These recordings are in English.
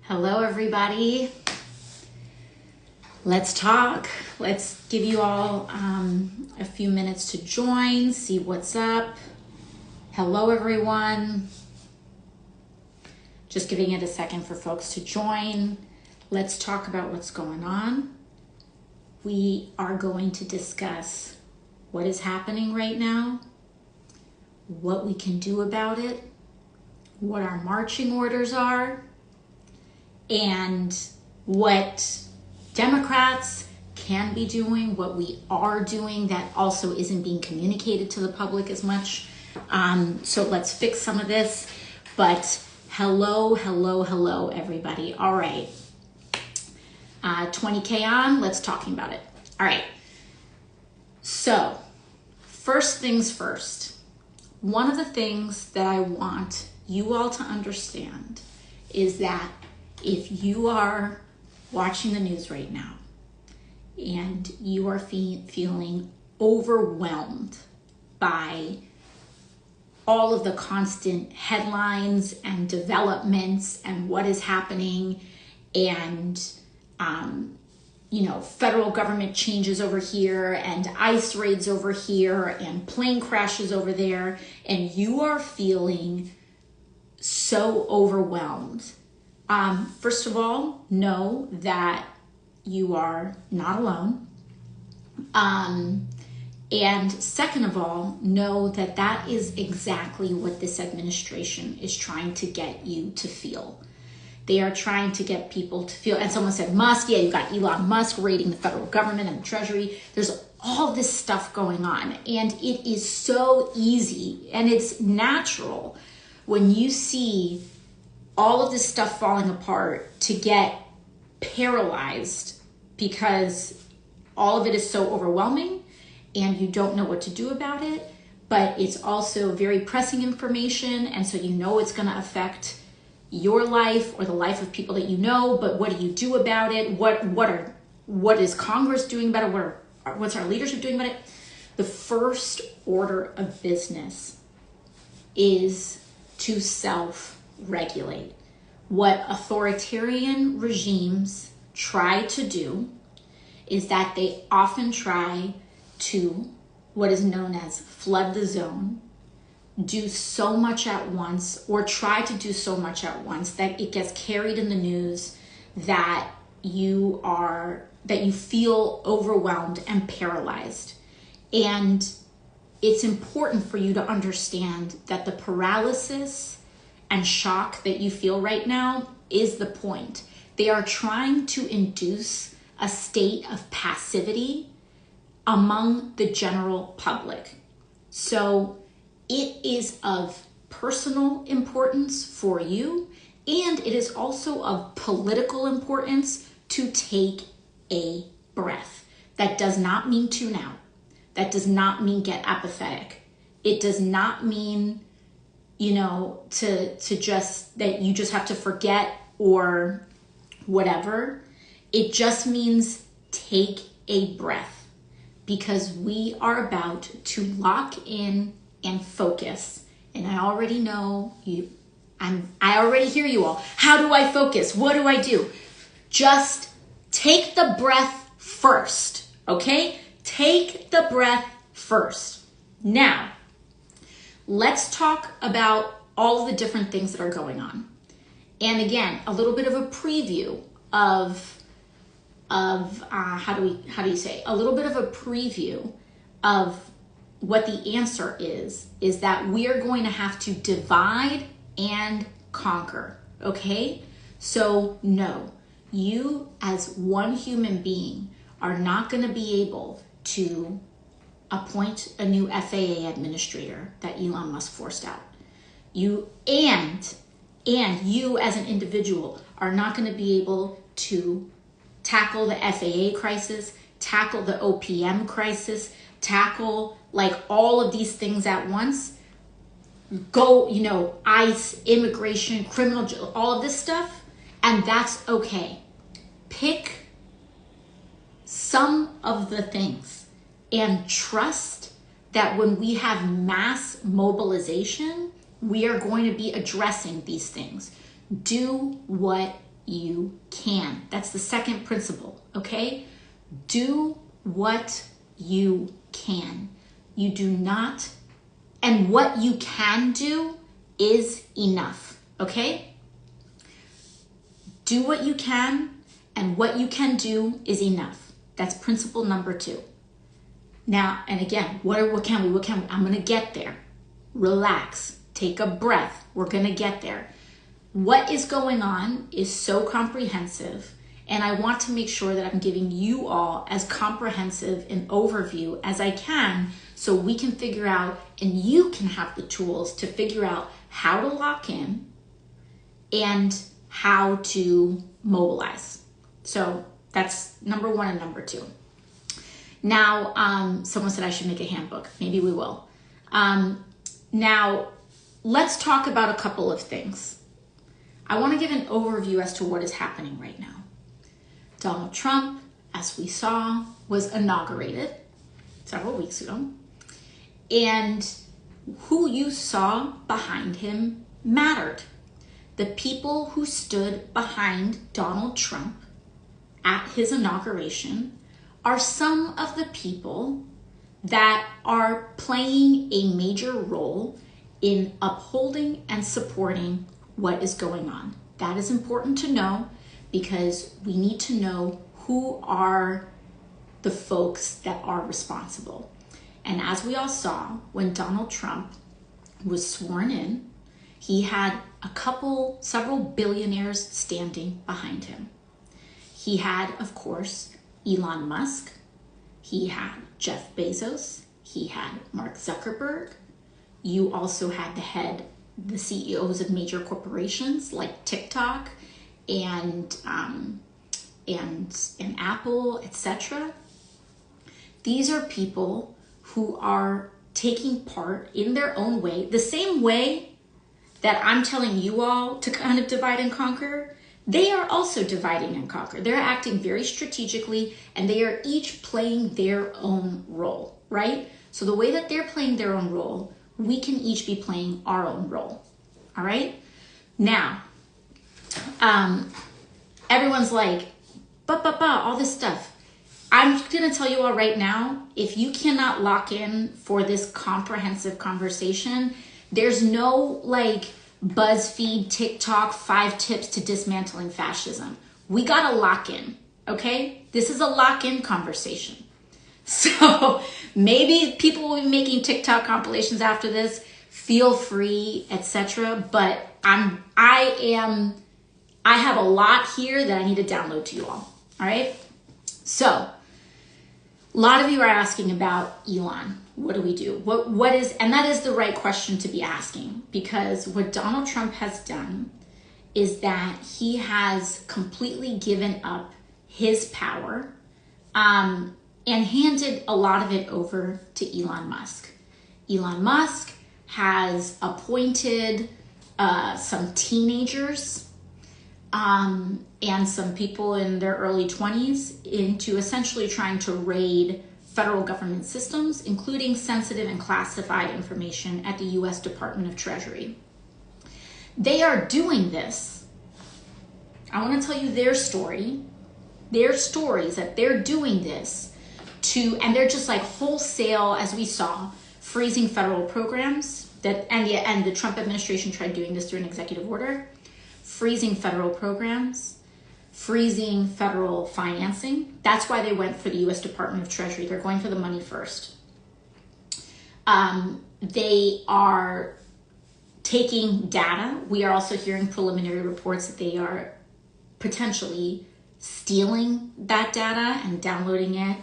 Hello, everybody. Let's talk. Let's give you all a few minutes to join, see what's up. Hello, everyone. Just giving it a second for folks to join. Let's talk about what's going on. We are going to discuss what is happening right now, what we can do about it, what our marching orders are, and what Democrats can be doing, what we are doing that also isn't being communicated to the public as much. So let's fix some of this. But hello, everybody. All right. 20K on, let's talking about it. All right. So first things first. One of the things that I want you all to understand is that if you are watching the news right now and you are feeling overwhelmed by all of the constant headlines and developments and what is happening and, federal government changes over here and ICE raids over here and plane crashes over there, and you are feeling so overwhelmed. First of all, know that you are not alone. And second of all, know that that is exactly what this administration is trying to get you to feel. They are trying to get people to feel, and someone said Musk, yeah, you got Elon Musk raiding the federal government and the Treasury. There's all this stuff going on, and it is so easy and it's natural when you see all of this stuff falling apart to get paralyzed because all of it is so overwhelming and you don't know what to do about it, but it's also very pressing information, and so you know it's going to affect your life or the life of people that you know, but what do you do about it? What is Congress doing about it? What's our leadership doing about it? The first order of business is to self-regulate. What authoritarian regimes try to do is that they often try to, what is known as flood the zone, do so much at once, or try to do so much at once that it gets carried in the news that you feel overwhelmed and paralyzed. And it's important for you to understand that the paralysis and shock that you feel right now is the point. They are trying to induce a state of passivity among the general public. So it is of personal importance for you, and it is also of political importance to take a breath. That does not mean tune out. That does not mean get apathetic. It does not mean, to just that you just have to forget or whatever. It just means take a breath, because we are about to lock in and focus. And I already know you. I already hear you all. How do I focus? What do I do? Just take the breath first, okay? Take the breath first. Now, let's talk about all the different things that are going on. And again, a little bit of a preview of a little bit of a preview of what the answer is that we are going to have to divide and conquer, okay? So no, you as one human being are not going to be able to appoint a new FAA administrator that Elon Musk forced out. You and you as an individual are not going to be able to tackle the FAA crisis, tackle the OPM crisis, tackle like all of these things at once. Go, ICE, immigration, criminal, all of this stuff, and that's okay. Pick some of the things and trust that when we have mass mobilization, we are going to be addressing these things. Do what you can. That's the second principle, okay? Do what you can. You do not, and what you can do is enough, okay? Do what you can, and what you can do is enough. That's principle number 2. Now, and again, what can we? I'm gonna get there. Relax, take a breath. We're gonna get there. What is going on is so comprehensive, and I want to make sure that I'm giving you all as comprehensive an overview as I can so we can figure out, and you can have the tools to figure out how to lock in and how to mobilize. So that's number 1 and number 2. Now, someone said I should make a handbook. Maybe we will. Now, let's talk about a couple of things. I want to give an overview as to what is happening right now. Donald Trump, as we saw, was inaugurated several weeks ago. And who you saw behind him mattered. The people who stood behind Donald Trump at his inauguration are some of the people that are playing a major role in upholding and supporting what is going on. That is important to know because we need to know who are the folks that are responsible. And as we all saw, when Donald Trump was sworn in, he had several billionaires standing behind him. He had, of course, Elon Musk. He had Jeff Bezos. He had Mark Zuckerberg. You also had the CEOs of major corporations like TikTok and Apple, etc. These are people who are taking part in their own way, the same way that I'm telling you all to kind of divide and conquer. They are also dividing and conquer. They're acting very strategically, and they are each playing their own role, right? So the way that they're playing their own role, we can each be playing our own role, all right? Now, everyone's like, all this stuff. I'm gonna tell you all right now, if you cannot lock in for this comprehensive conversation, there's no like BuzzFeed, TikTok, 5 tips to dismantling fascism. We gotta lock in, okay? This is a lock-in conversation. So maybe people will be making TikTok compilations after this, feel free, etc. But I have a lot here that I need to download to you all right? So a lot of you are asking about Elon. What do we do? What is, and that is the right question to be asking, because what Donald Trump has done is that he has completely given up his power and handed a lot of it over to Elon Musk. Elon Musk has appointed some teenagers and some people in their early 20s into essentially trying to raid federal government systems, including sensitive and classified information at the U.S. Department of Treasury. They are doing this. I want to tell you their story. Their stories that they're doing this to, and they're just like wholesale, as we saw, freezing federal programs that, and the Trump administration tried doing this through an executive order, freezing federal programs, freezing federal financing. That's why they went for the U.S. Department of Treasury. They're going for the money first. They are taking data. We are also hearing preliminary reports that they are potentially stealing that data and downloading it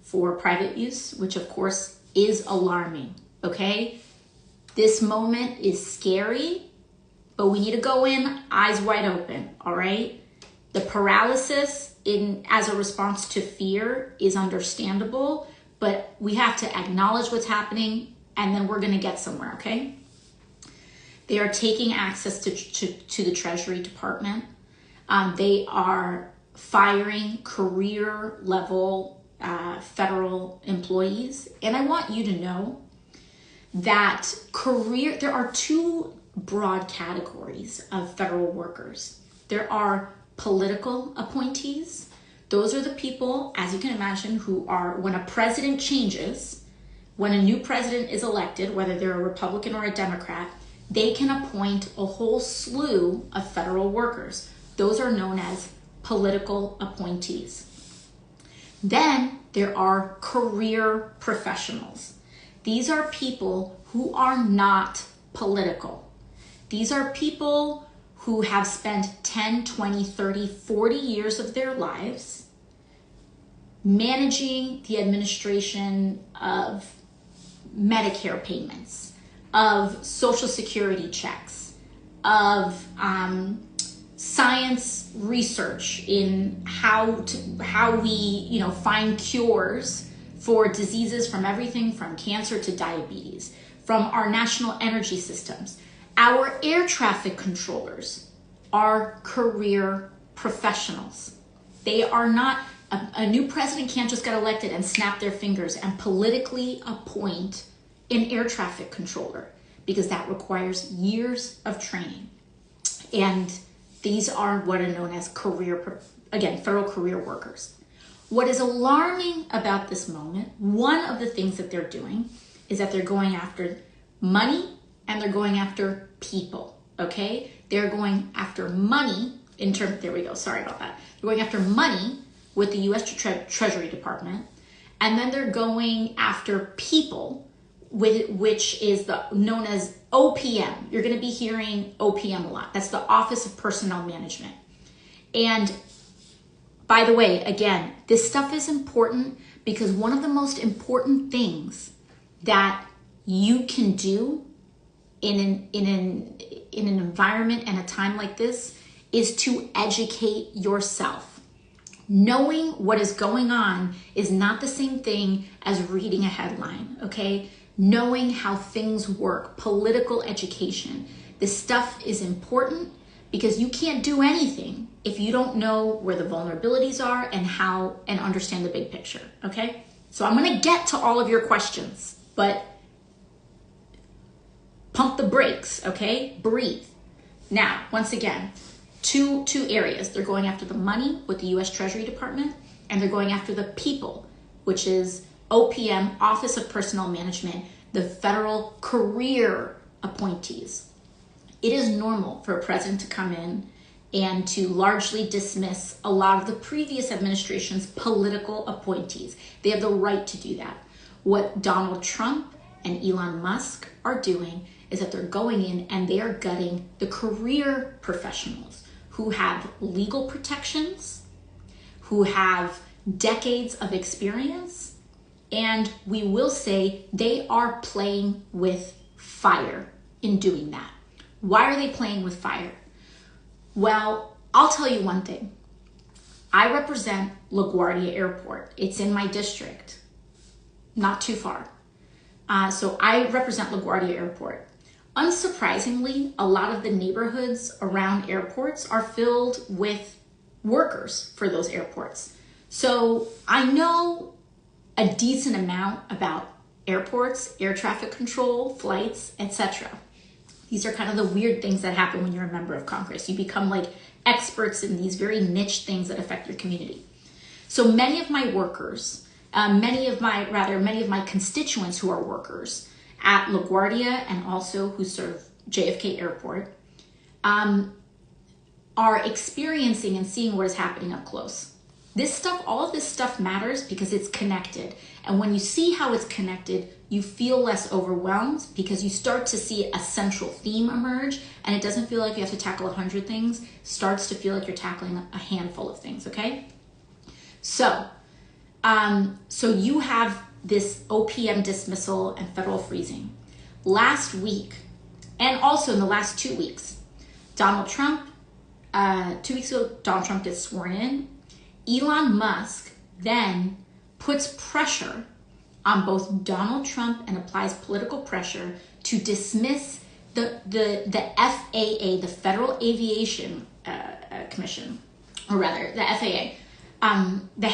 for private use, which of course is alarming, okay? This moment is scary, but we need to go in eyes wide open, all right? The paralysis as a response to fear is understandable, but we have to acknowledge what's happening, and then we're gonna get somewhere, okay? They are taking access to the Treasury Department. They are firing career level federal employees. And I want you to know that there are 2 broad categories of federal workers. There are political appointees. Those are the people, as you can imagine, who are, when a president changes, when a new president is elected, whether they're a Republican or a Democrat, they can appoint a whole slew of federal workers. Those are known as political appointees. Then there are career professionals. These are people who are not political. These are people who have spent 10, 20, 30, 40 years of their lives managing the administration of Medicare payments, of Social Security checks, of science research in how we find cures for diseases, from everything from cancer to diabetes, from our national energy systems. Our air traffic controllers are career professionals. They are not, a new president can't just get elected and snap their fingers and politically appoint an air traffic controller, because that requires years of training. And these are what are known as federal career workers. What is alarming about this moment, one of the things that they're doing is that they're going after money and they're going after people, okay? They're going after money there we go, sorry about that. They're going after money with the U.S. Treasury Department, and then they're going after people, which is known as OPM. You're going to be hearing OPM a lot. That's the Office of Personnel Management. And by the way, again, this stuff is important because one of the most important things that you can do in an environment and a time like this is to educate yourself. Knowing what is going on is not the same thing as reading a headline, okay? Knowing how things work, political education. This stuff is important because you can't do anything if you don't know where the vulnerabilities are and understand the big picture, okay? So I'm gonna get to all of your questions, but pump the brakes, okay? Breathe. Now, once again, two areas. They're going after the money with the U.S. Treasury Department, and they're going after the people, which is OPM, Office of Personnel Management, the federal career appointees. It is normal for a president to come in and to largely dismiss a lot of the previous administration's political appointees. They have the right to do that. What Donald Trump and Elon Musk are doing is that they're going in and they are gutting the career professionals who have legal protections, who have decades of experience, and we will say they are playing with fire in doing that. Why are they playing with fire? Well, I'll tell you one thing. I represent LaGuardia Airport. It's in my district, not too far. So I represent LaGuardia Airport. Unsurprisingly, a lot of the neighborhoods around airports are filled with workers for those airports. So I know a decent amount about airports, air traffic control, flights, etc. These are kind of the weird things that happen when you're a member of Congress. You become like experts in these very niche things that affect your community. So many of my workers, many of my constituents who are workers at LaGuardia and also who serve JFK Airport, are experiencing and seeing what is happening up close. All of this stuff matters because it's connected. And when you see how it's connected, you feel less overwhelmed because you start to see a central theme emerge, and it doesn't feel like you have to tackle 100 things. It starts to feel like you're tackling a handful of things, okay? So you have this OPM dismissal and federal freezing. Last week, and also in the last 2 weeks, Donald Trump, 2 weeks ago, Donald Trump gets sworn in. Elon Musk then puts pressure on both Donald Trump and applies political pressure to dismiss the FAA, the Federal Aviation Commission, or rather the FAA, the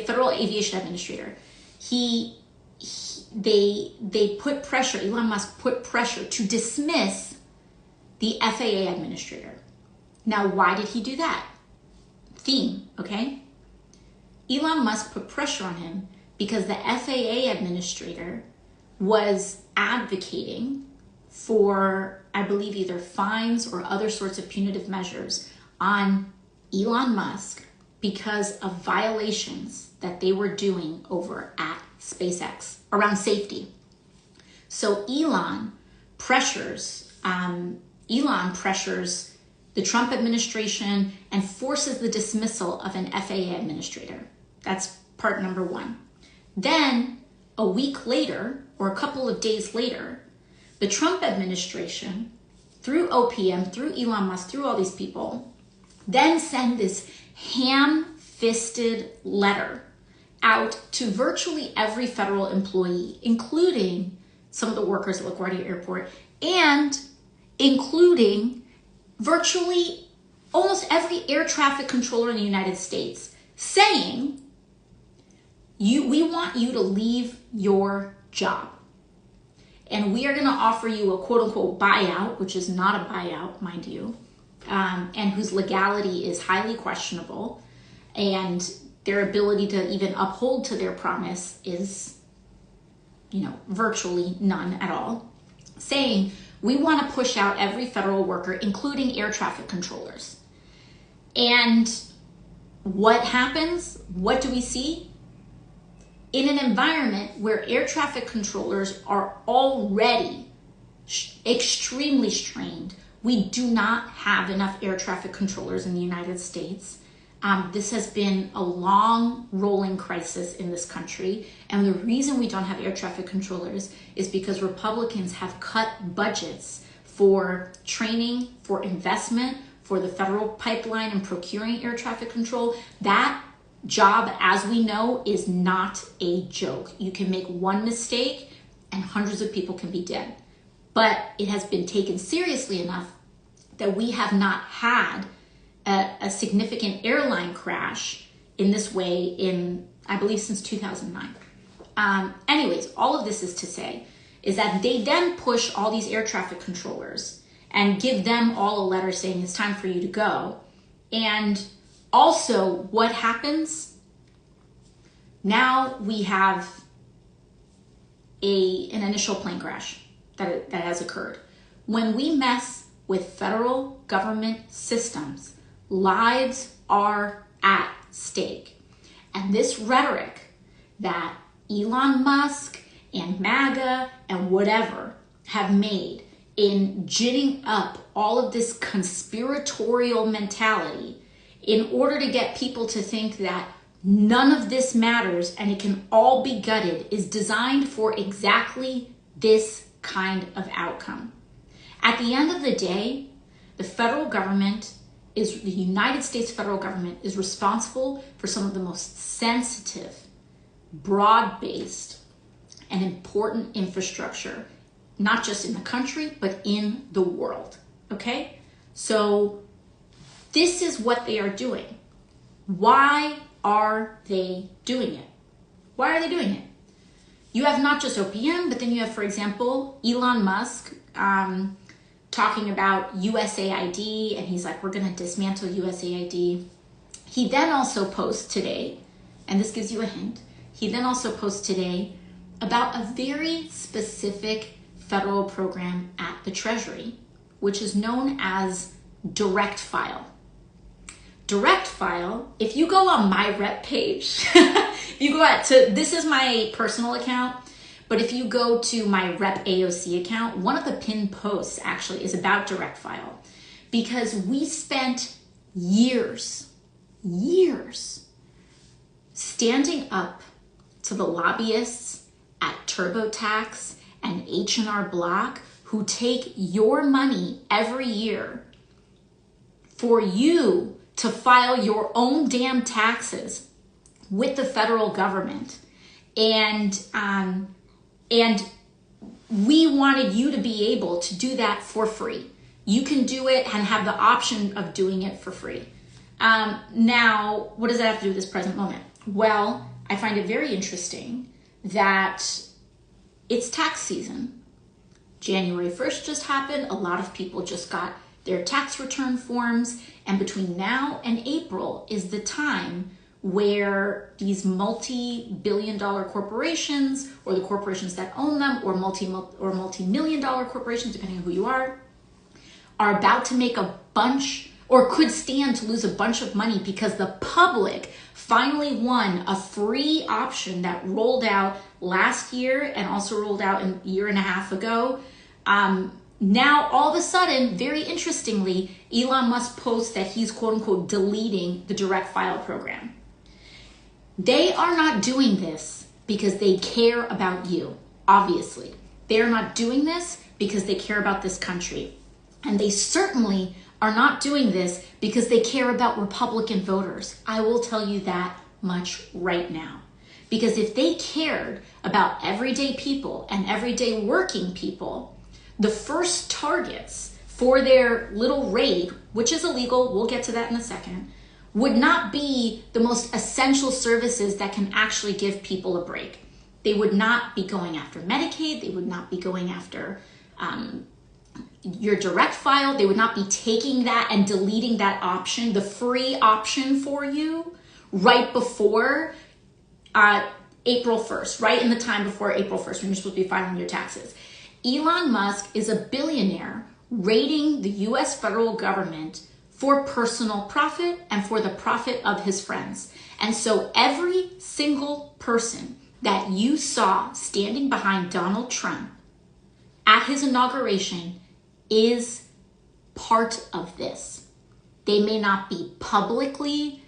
Federal Aviation Administrator. They put pressure, Elon Musk put pressure to dismiss the FAA administrator. Now, why did he do that? Theme, okay? Elon Musk put pressure on him because the FAA administrator was advocating for, I believe, either fines or other sorts of punitive measures on Elon Musk because of violations that they were doing over at SpaceX around safety. So Elon pressures the Trump administration and forces the dismissal of an FAA administrator. That's part number one. Then a week later, or a couple of days later, the Trump administration, through OPM, through Elon Musk, through all these people, then send this ham-fisted letter out to virtually every federal employee, including some of the workers at LaGuardia Airport, and including virtually almost every air traffic controller in the United States, saying, we want you to leave your job. And we are going to offer you a quote-unquote buyout, which is not a buyout, mind you, and whose legality is highly questionable, and their ability to even uphold to their promise is, virtually none at all, saying we want to push out every federal worker, including air traffic controllers. And what happens? What do we see? In an environment where air traffic controllers are already extremely strained, we do not have enough air traffic controllers in the United States. This has been a long rolling crisis in this country. And the reason we don't have air traffic controllers is because Republicans have cut budgets for training, for investment, for the federal pipeline and procuring air traffic control. That job, as we know, is not a joke. You can make one mistake and hundreds of people can be dead. But it has been taken seriously enough that we have not had a significant airline crash in this way in, I believe, since 2009. Anyways, all of this is to say is that they then push all these air traffic controllers and give them all a letter saying it's time for you to go. And also, what happens? Now we have an initial plane crash that has occurred. When we mess with federal government systems, lives are at stake. And this rhetoric that Elon Musk and MAGA and whatever have made in ginning up all of this conspiratorial mentality in order to get people to think that none of this matters and it can all be gutted is designed for exactly this kind of outcome. At the end of the day, the United States federal government is responsible for some of the most sensitive, broad-based, and important infrastructure, not just in the country, but in the world, okay? So this is what they are doing. Why are they doing it? Why are they doing it? You have not just OPM, but then you have, for example, Elon Musk talking about USAID, and he's like, we're going to dismantle USAID. He then also posts today, and this gives you a hint, he then also posts today about a very specific federal program at the Treasury, which is known as direct file. Direct file, if you go on my rep page, if you go out to, this is my personal account, but if you go to my rep AOC account, one of the pinned posts actually is about direct file, because we spent years standing up to the lobbyists at TurboTax and H&R Block who take your money every year for you to file your own damn taxes with the federal government. And we wanted you to be able to do that for free. You can do it and have the option of doing it for free. Now, what does that have to do with this present moment? Well, I find it very interesting that it's tax season. January 1st just happened. A lot of people just got their tax return forms. And between now and April is the time where these multi-billion-dollar corporations, or the corporations that own them, or multi-million-dollar corporations, depending on who you are about to make a bunch, or could stand to lose a bunch of money, because the public finally won a free option that rolled out last year and also rolled out a year and a half ago. Now, all of a sudden, very interestingly, Elon Musk posts that he's quote unquote deleting the direct file program. They are not doing this because they care about you, obviously. They are not doing this because they care about this country. And they certainly are not doing this because they care about Republican voters. I will tell you that much right now. Because if they cared about everyday people and everyday working people, the first targets for their little raid, which is illegal, we'll get to that in a second, would not be the most essential services that can actually give people a break. They would not be going after Medicaid. They would not be going after your direct file. They would not be taking that and deleting that option, the free option for you, right before April 1st, right in the time before April 1st when you're supposed to be filing your taxes. Elon Musk is a billionaire raiding the US federal government for personal profit and for the profit of his friends. And so every single person that you saw standing behind Donald Trump at his inauguration is part of this. They may not be publicly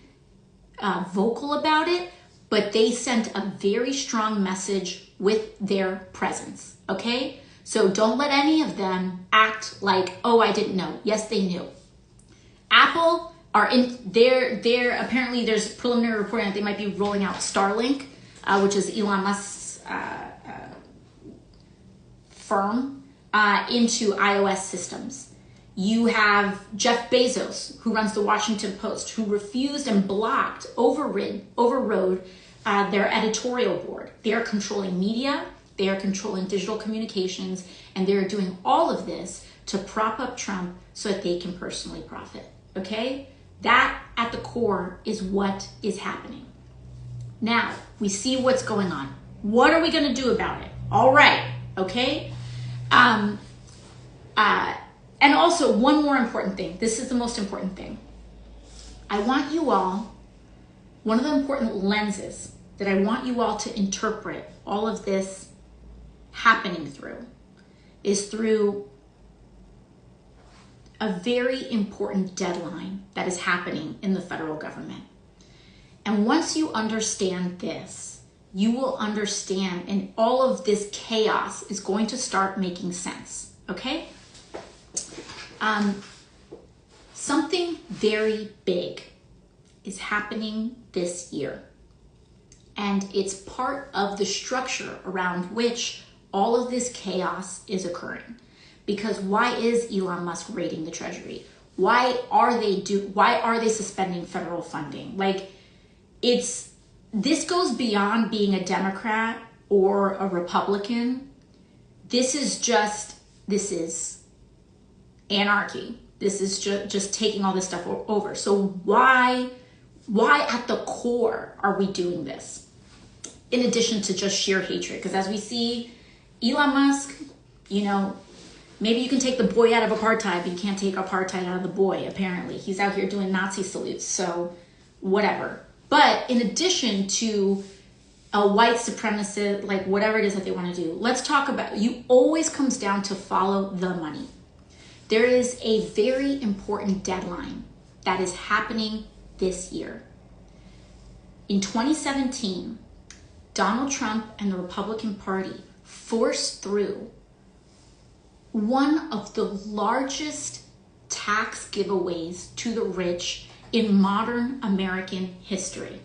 vocal about it, but they sent a very strong message with their presence, okay? So don't let any of them act like, oh, I didn't know. Yes, they knew. Apple are in there. Apparently there's preliminary reporting that they might be rolling out Starlink, which is Elon Musk's firm, into iOS systems. You have Jeff Bezos, who runs the Washington Post, who refused and blocked, overrode their editorial board. They are controlling media, they are controlling digital communications, and they're doing all of this to prop up Trump so that they can personally profit, okay? That, at the core, is what is happening. Now, we see what's going on. What are we gonna do about it? All right, okay? And also, one more important thing. This is the most important thing. I want you all, one of the important lenses that I want you all to interpret all of this happening through is through a very important deadline that is happening in the federal government. And once you understand this, you will understand, and all of this chaos is going to start making sense, okay? Something very big is happening this year. And it's part of the structure around which all of this chaos is occurring. Because why is Elon Musk raiding the Treasury? Why are they suspending federal funding? Like, this goes beyond being a Democrat or a Republican. This is anarchy. This is just taking all this stuff over. So why at the core are we doing this? In addition to just sheer hatred, because as we see, Elon Musk, maybe you can take the boy out of apartheid, but you can't take apartheid out of the boy, apparently. He's out here doing Nazi salutes, so whatever. But in addition to a white supremacist, like whatever it is that they want to do, let's talk about, you always comes down to follow the money. There is a very important deadline that is happening this year. In 2017, Donald Trump and the Republican Party forced through one of the largest tax giveaways to the rich in modern American history.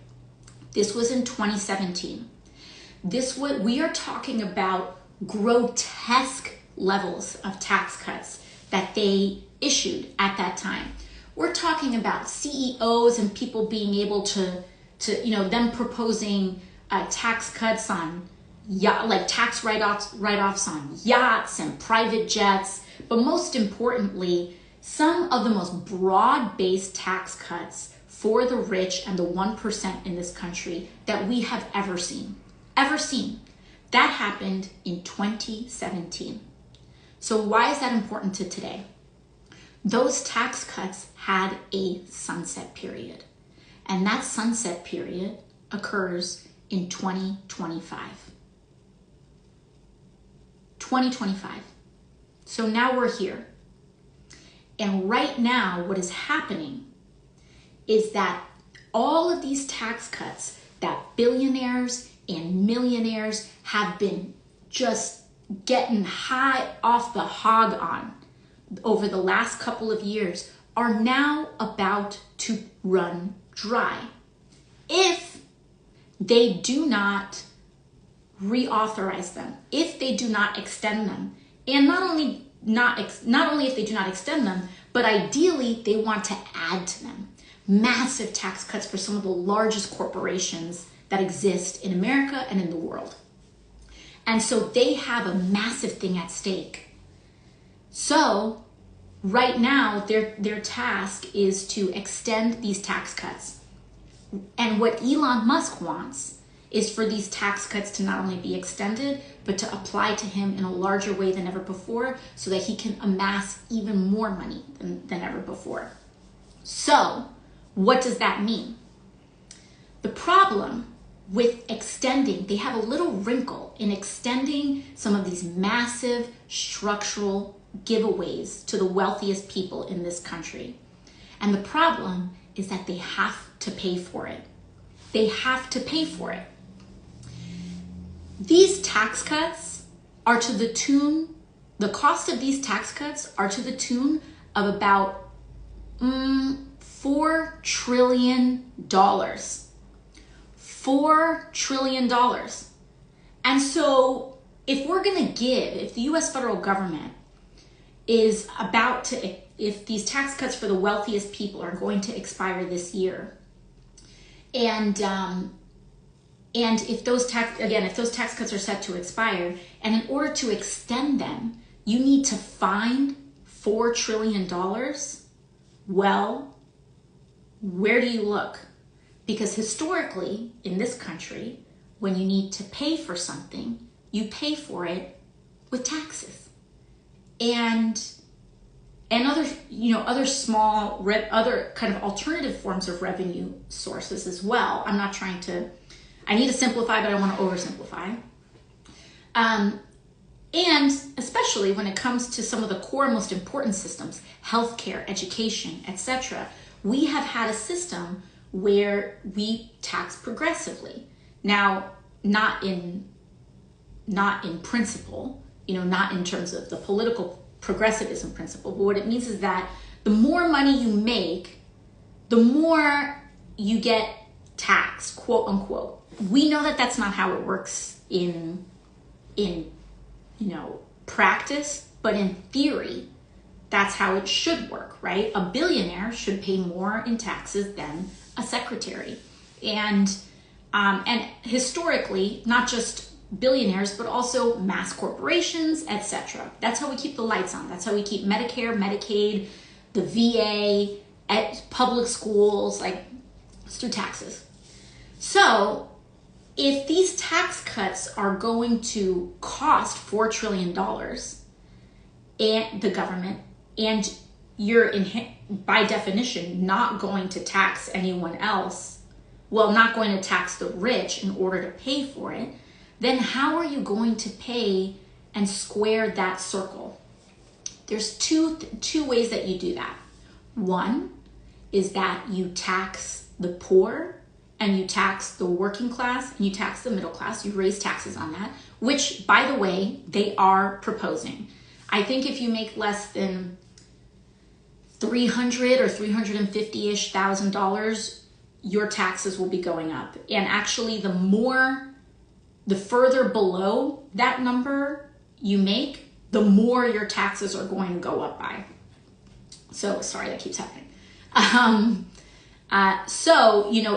This was in 2017. We are talking about grotesque levels of tax cuts that they issued at that time. We're talking about CEOs and people being able to them proposing tax cuts on tax write-offs on yachts and private jets, but most importantly, some of the most broad-based tax cuts for the rich and the 1% in this country that we have ever seen. Ever seen. That happened in 2017. So why is that important to today? Those tax cuts had a sunset period. And that sunset period occurs in 2025. 2025. So now we're here. And right now, what is happening is that all of these tax cuts that billionaires and millionaires have been just getting high off the hog on over the last couple of years are now about to run dry if they do not reauthorize them, if they do not extend them, and not only if they do not extend them, but ideally they want to add to them. Massive tax cuts for some of the largest corporations that exist in America and in the world. And so they have a massive thing at stake. So right now, their task is to extend these tax cuts. And what Elon Musk wants is for these tax cuts to not only be extended, but to apply to him in a larger way than ever before so that he can amass even more money than ever before. So what does that mean? The problem with extending, they have a little wrinkle in extending some of these massive structural giveaways to the wealthiest people in this country. And the problem is that they have to pay for it. They have to pay for it. These tax cuts are to the tune, the cost of these tax cuts are to the tune of about $4 trillion. $4 trillion. And so if the US federal government is about to, if these tax cuts for the wealthiest people are going to expire this year, and if those tax cuts are set to expire, and in order to extend them, you need to find $4 trillion, well, where do you look? Because historically, in this country, when you need to pay for something, you pay for it with taxes. And other small, other kind of alternative forms of revenue sources as well. I need to simplify, but I want to oversimplify. And especially when it comes to some of the core, most important systems, healthcare, education, etc., we have had a system where we tax progressively. Now, not in principle, not in terms of the political progressivism principle, but what it means is that the more money you make, the more you get taxed, quote unquote. We know that that's not how it works in practice, but in theory, that's how it should work, right? A billionaire should pay more in taxes than a secretary. And historically, not just billionaires, but also mass corporations, etc. That's how we keep the lights on. That's how we keep Medicare, Medicaid, the VA, at public schools, it's through taxes. So if these tax cuts are going to cost $4 trillion and the government, and you're by definition not going to tax anyone else, not going to tax the rich in order to pay for it, then how are you going to pay and square that circle? There's two ways that you do that. One is that you tax the poor and you tax the working class and you tax the middle class. You raise taxes on that, which, by the way, they are proposing. I think if you make less than $300,000 or $350,000-ish, your taxes will be going up. And actually, the further below that number you make, the more your taxes are going to go up by. So, sorry, that keeps happening.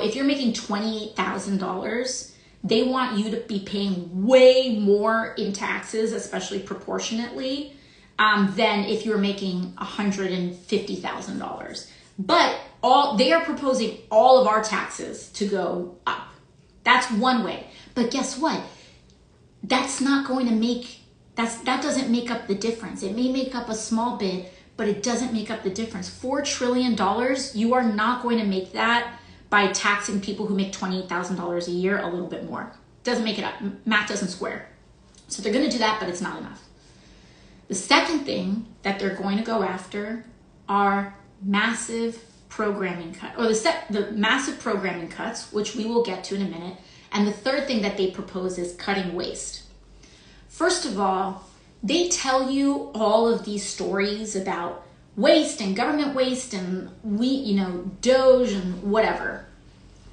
If you're making $28,000, they want you to be paying way more in taxes, especially proportionately, than if you're making $150,000. But they are proposing all of our taxes to go up. That's one way. But guess what? That's not going to that doesn't make up the difference. It may make up a small bit, but it doesn't make up the difference. $4 trillion, you are not going to make that by taxing people who make $28,000 a year a little bit more. Doesn't make it up. Math doesn't square. So they're going to do that, but it's not enough. The second thing that they're going to go after are massive programming cuts, or the massive programming cuts, which we will get to in a minute. And the third thing that they propose is cutting waste. First of all, they tell you all of these stories about waste and government waste and Doge and whatever.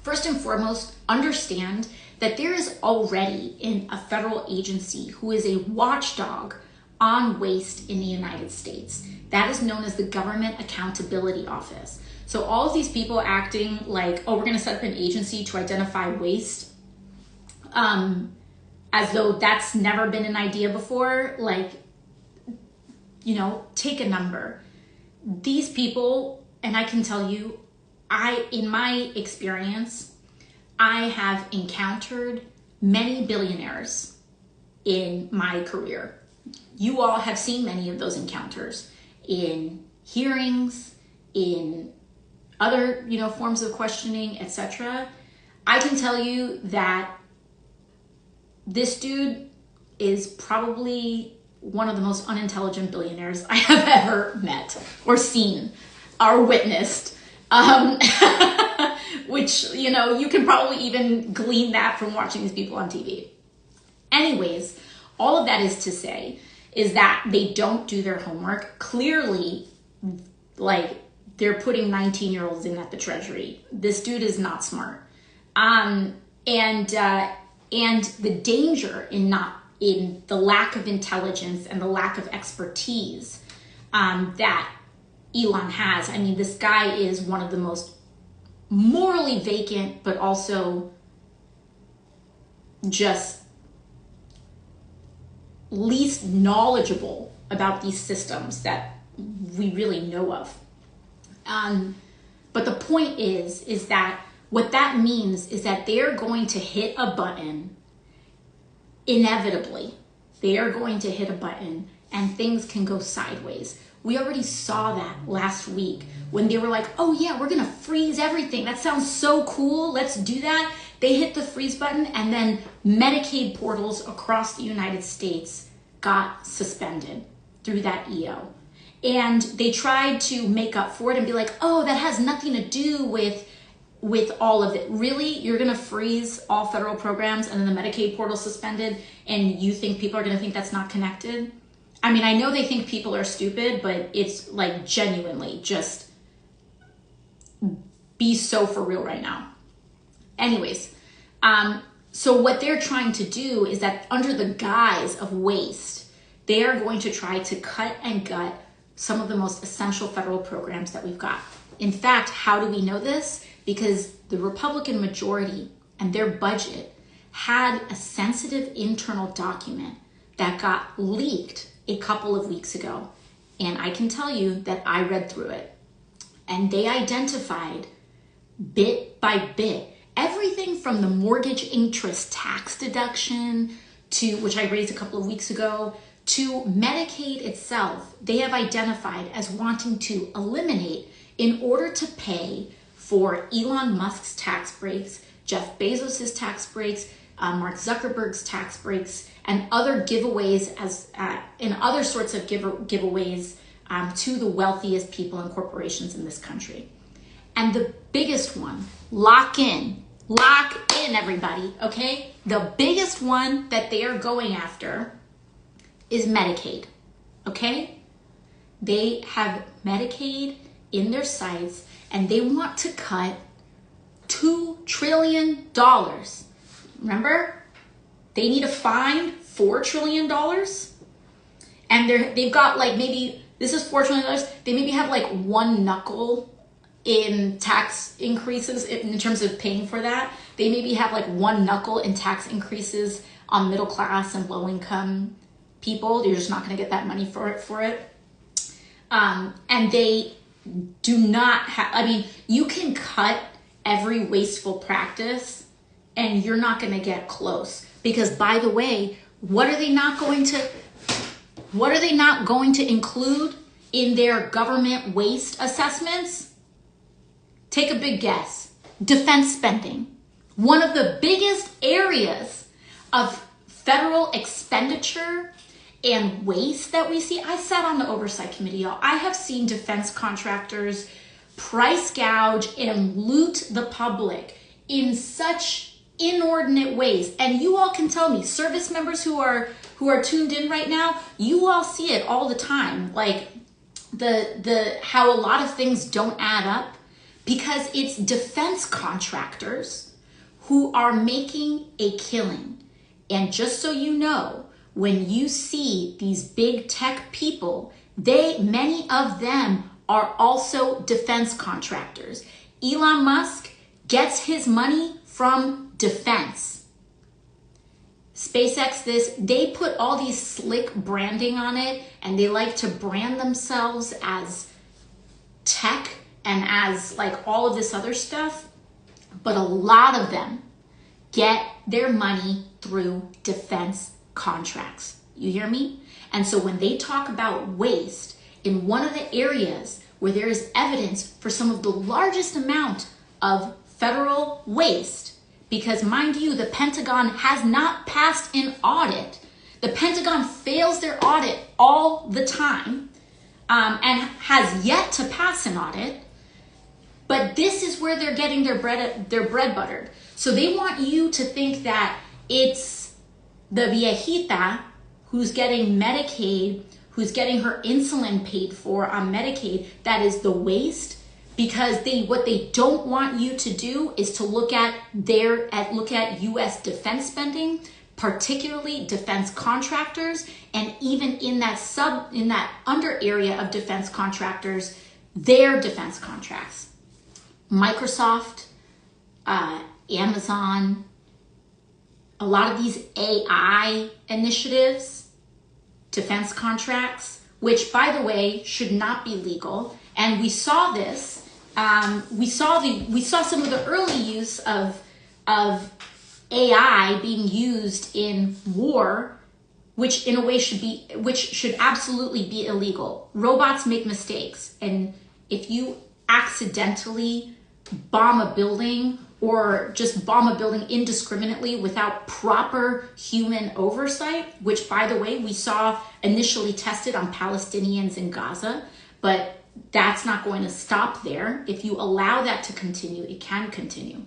First and foremost, understand that there is already a federal agency who is a watchdog on waste in the United States. That is known as the Government Accountability Office. So all of these people acting like, oh, we're going to set up an agency to identify waste, as though that's never been an idea before, take a number. These people, and I can tell you, in my experience, I have encountered many billionaires in my career. You all have seen many of those encounters in hearings, in other, forms of questioning, etc. I can tell you that this dude is probably one of the most unintelligent billionaires I have ever met or seen or witnessed. Which, you can probably even glean that from watching these people on TV. Anyways, all of that is to say is that they don't do their homework. Clearly, they're putting 19-year-olds in at the Treasury. This dude is not smart. And the danger in the lack of intelligence and the lack of expertise that Elon has. I mean, this guy is one of the most morally vacant, but also just least knowledgeable about these systems that we really know of. But the point is that what that means is that they're going to hit a button inevitably. They are going to hit a button and things can go sideways. We already saw that last week when they were like, oh yeah, we're going to freeze everything. That sounds so cool. Let's do that. They hit the freeze button and then Medicaid portals across the United States got suspended through that EO. And they tried to make up for it and be like, oh, that has nothing to do with all of it. Really? You're going to freeze all federal programs and then the Medicaid portal suspended and you think people are going to think that's not connected? I mean, I know they think people are stupid, but it's genuinely just be so for real right now. Anyways, so what they're trying to do is that under the guise of waste, they are going to try to cut and gut some of the most essential federal programs that we've got. In fact, how do we know this? Because the Republican majority and their budget had a sensitive internal document that got leaked a couple of weeks ago. And I can tell you that I read through it. And they identified bit by bit everything from the mortgage interest tax deduction to, which I raised a couple of weeks ago, to Medicaid itself. They have identified as wanting to eliminate in order to pay for Elon Musk's tax breaks, Jeff Bezos's tax breaks, Mark Zuckerberg's tax breaks, and other giveaways and other sorts of giveaways to the wealthiest people and corporations in this country. And the biggest one, lock in everybody, okay? The biggest one that they are going after is Medicaid, okay? They have Medicaid in their sights and they want to cut $2 trillion. Remember? They need to find $4 trillion. And they've got maybe, this is $4 trillion. They maybe have one knuckle in tax increases in terms of paying for that. They maybe have one knuckle in tax increases on middle class and low income people. You're just not going to get that money for it. And they do not have, I mean, you can cut every wasteful practice and you're not going to get close. Because by the way, what are they not going to include in their government waste assessments? Take a big guess. Defense spending. One of the biggest areas of federal expenditure and waste that we see. I sat on the oversight committee, y'all. I have seen defense contractors price gouge and loot the public in such inordinate ways. And you all can tell me, service members who are tuned in right now, you all see it all the time. Like the how a lot of things don't add up because it's defense contractors who are making a killing. And just so you know, when you see these big tech people, many of them are also defense contractors. Elon Musk gets his money from defense. SpaceX they put all these slick branding on it, and they like to brand themselves as tech and as like all of this other stuff. But a lot of them get their money through defense contracts. You hear me? And so when they talk about waste, in one of the areas where there is evidence for some of the largest amount of federal waste, because mind you, the Pentagon has not passed an audit. The Pentagon fails their audit all the time and has yet to pass an audit. But this is where they're getting their bread buttered. So they want you to think that it's the viejita who's getting Medicaid, who's getting her insulin paid for on Medicaid, that is the waste, because what they don't want you to do is to look at US defense spending, particularly defense contractors, and even in that under area of defense contractors, their defense contracts. Microsoft, Amazon, a lot of these AI initiatives, defense contracts, which by the way should not be legal. And we saw this. We saw some of the early use of AI being used in war, which in a way should absolutely be illegal. Robots make mistakes, and if you accidentally bomb a building or just bomb a building indiscriminately without proper human oversight, which by the way, we saw initially tested on Palestinians in Gaza, but that's not going to stop there. If you allow that to continue, it can continue.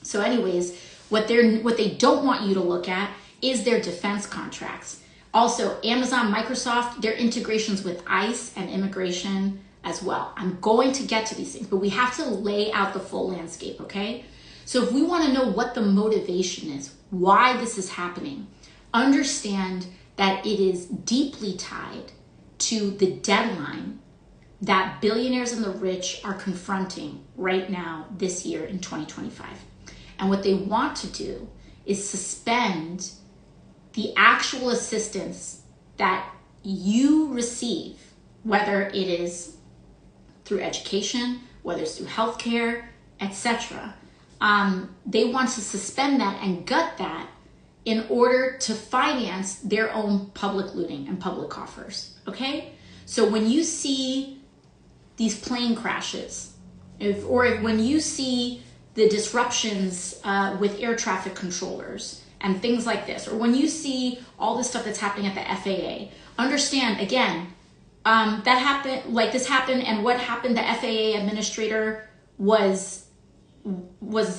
So anyways, what they don't want you to look at is their defense contracts. Also, Amazon, Microsoft, their integrations with ICE and immigration as well. I'm going to get to these things, but we have to lay out the full landscape, okay? So if we want to know what the motivation is, why this is happening, understand that it is deeply tied to the deadline that billionaires and the rich are confronting right now this year in 2025. And what they want to do is suspend the actual assistance that you receive, whether it is through education, whether it's through healthcare, etc. They want to suspend that and gut that in order to finance their own public looting and public coffers, okay? So when you see these plane crashes, when you see the disruptions with air traffic controllers and things like this, or when you see all this stuff that's happening at the FAA, understand again, this happened, and what happened, the FAA administrator was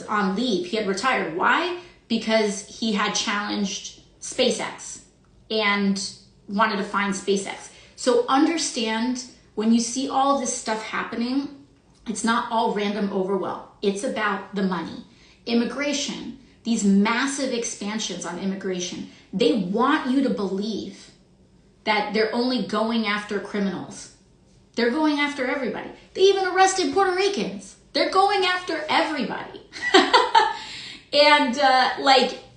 on leave. He had retired. Why? Because he had challenged SpaceX and wanted to find SpaceX. So understand, when you see all of this stuff happening, it's not all random overwhelm. It's about the money. Immigration, these massive expansions on immigration, they want you to believe that they're only going after criminals. They're going after everybody. They even arrested Puerto Ricans. They're going after everybody. And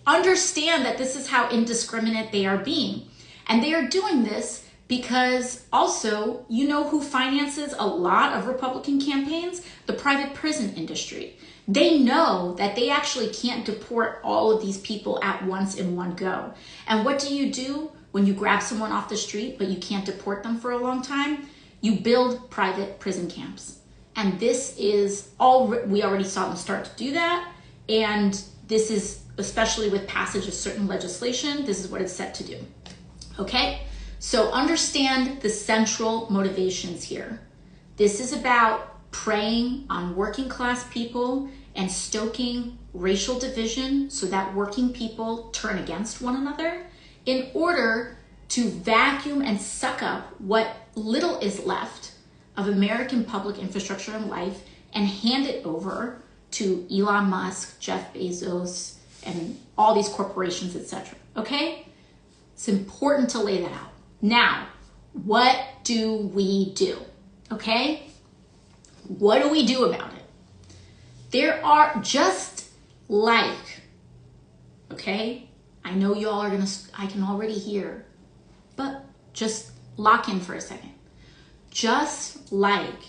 understand that this is how indiscriminate they are being. And they are doing this because also, you know who finances a lot of Republican campaigns? The private prison industry. They know that they actually can't deport all of these people at once in one go. And what do you do when you grab someone off the street, but you can't deport them for a long time? You build private prison camps. And this is all, we already saw them start to do that. And this is, especially with passage of certain legislation, this is what it's set to do. Okay? So understand the central motivations here. This is about preying on working class people and stoking racial division so that working people turn against one another in order to vacuum and suck up what little is left of American public infrastructure and life and hand it over to Elon Musk, Jeff Bezos, and all these corporations, etc. Okay? It's important to lay that out. Now, what do we do? Okay? What do we do about it? There are just like, okay? I know y'all are I can already hear, but just lock in for a second. Just like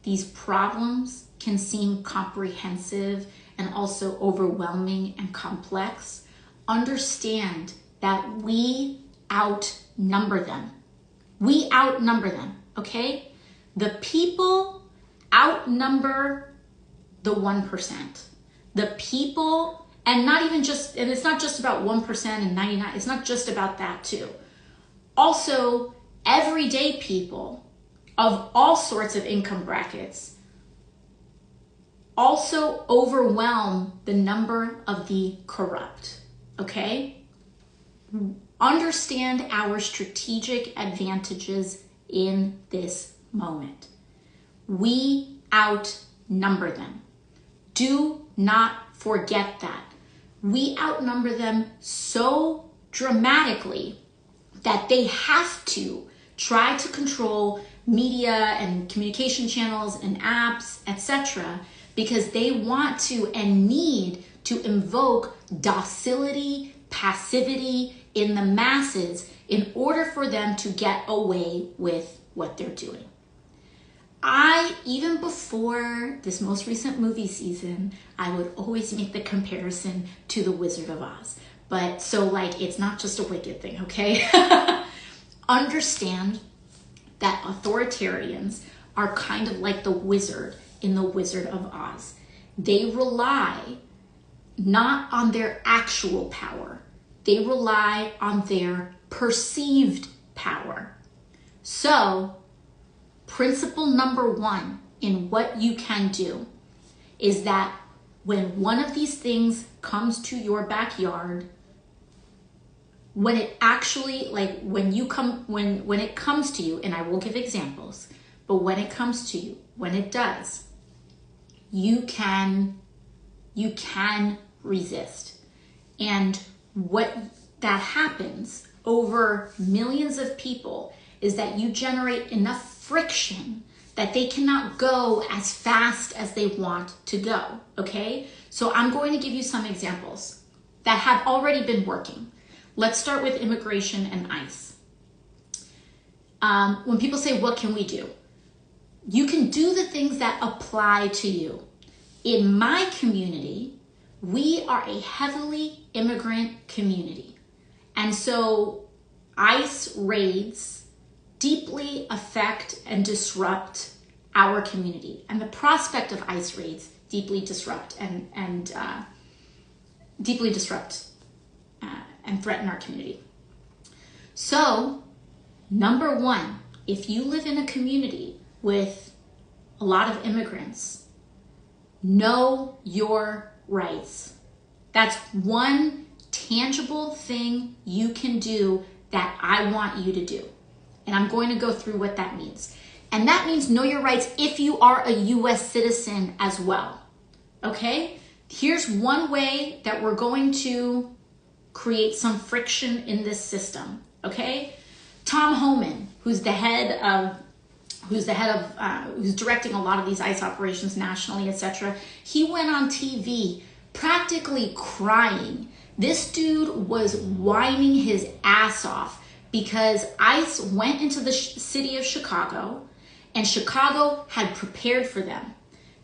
these problems can seem comprehensive and also overwhelming and complex, understand that we outnumber them. We outnumber them, okay? The people outnumber the 1%. The people, and not even just, and it's not just about 1% and 99, it's not just about that too. Also, everyday people of all sorts of income brackets also overwhelm the number of the corrupt, okay? Understand our strategic advantages in this moment. We outnumber them. Do not forget that. We outnumber them so dramatically that they have to try to control media and communication channels and apps, etc., because they want to and need to invoke docility, passivity in the masses in order for them to get away with what they're doing. Even before this most recent movie season, I would always make the comparison to The Wizard of Oz. But so like, it's not just a wicked thing, okay? Understand that authoritarians are kind of like the wizard in The Wizard of Oz. They rely not on their actual power. They rely on their perceived power. So, principle number one in what you can do is that when one of these things comes to your backyard, when it actually, like when it comes to you, and I will give examples, but when it comes to you, when it does, you can resist. And what that happens over millions of people is that you generate enough friction that they cannot go as fast as they want to go, okay? So I'm going to give you some examples that have already been working. Let's start with immigration and ICE. When people say, what can we do? You can do the things that apply to you. In my community, we are a heavily immigrant community. And so ICE raids deeply affect and disrupt our community. And the prospect of ICE raids deeply disrupt and threaten our community. So, number one, if you live in a community with a lot of immigrants, know your rights. That's one tangible thing you can do that I want you to do. And I'm going to go through what that means. And that means know your rights if you are a US citizen as well. Okay? Here's one way that we're going to create some friction in this system. Okay? Tom Homan, who's directing a lot of these ICE operations nationally, etc. He went on TV practically crying. This dude was whining his ass off because ICE went into the city of Chicago, and Chicago had prepared for them.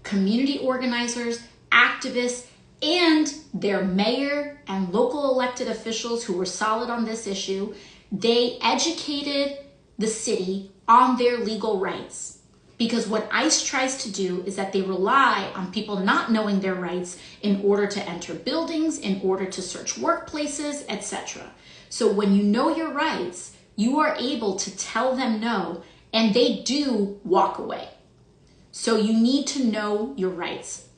Community organizers, activists, and their mayor and local elected officials who were solid on this issue, they educated the city on their legal rights. Because what ICE tries to do is that they rely on people not knowing their rights in order to enter buildings, in order to search workplaces, etc. So when you know your rights, you are able to tell them no, and they do walk away. So you need to know your rights.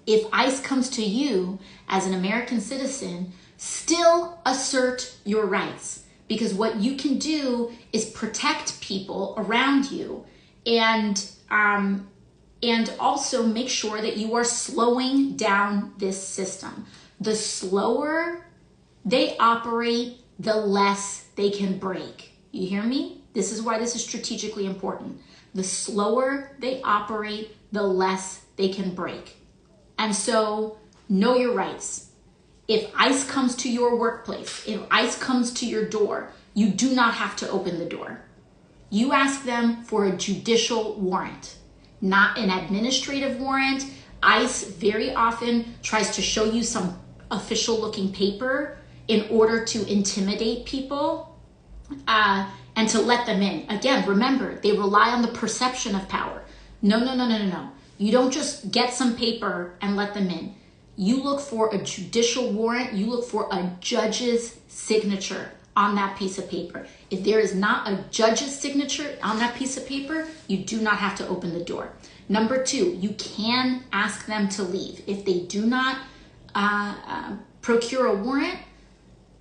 If ICE comes to you as an American citizen, still assert your rights, because what you can do is protect people around you, and also make sure that you are slowing down this system. The slower they operate, the less they can break. You hear me? This is why this is strategically important. The slower they operate, the less they can break. And so know your rights. If ICE comes to your workplace, if ICE comes to your door, you do not have to open the door. You ask them for a judicial warrant, not an administrative warrant. ICE very often tries to show you some official looking paper in order to intimidate people and to let them in. Again, remember, they rely on the perception of power. No. You don't just get some paper and let them in. You look for a judicial warrant. You look for a judge's signature on that piece of paper. If there is not a judge's signature on that piece of paper, you do not have to open the door. Number two, you can ask them to leave. If they do not procure a warrant,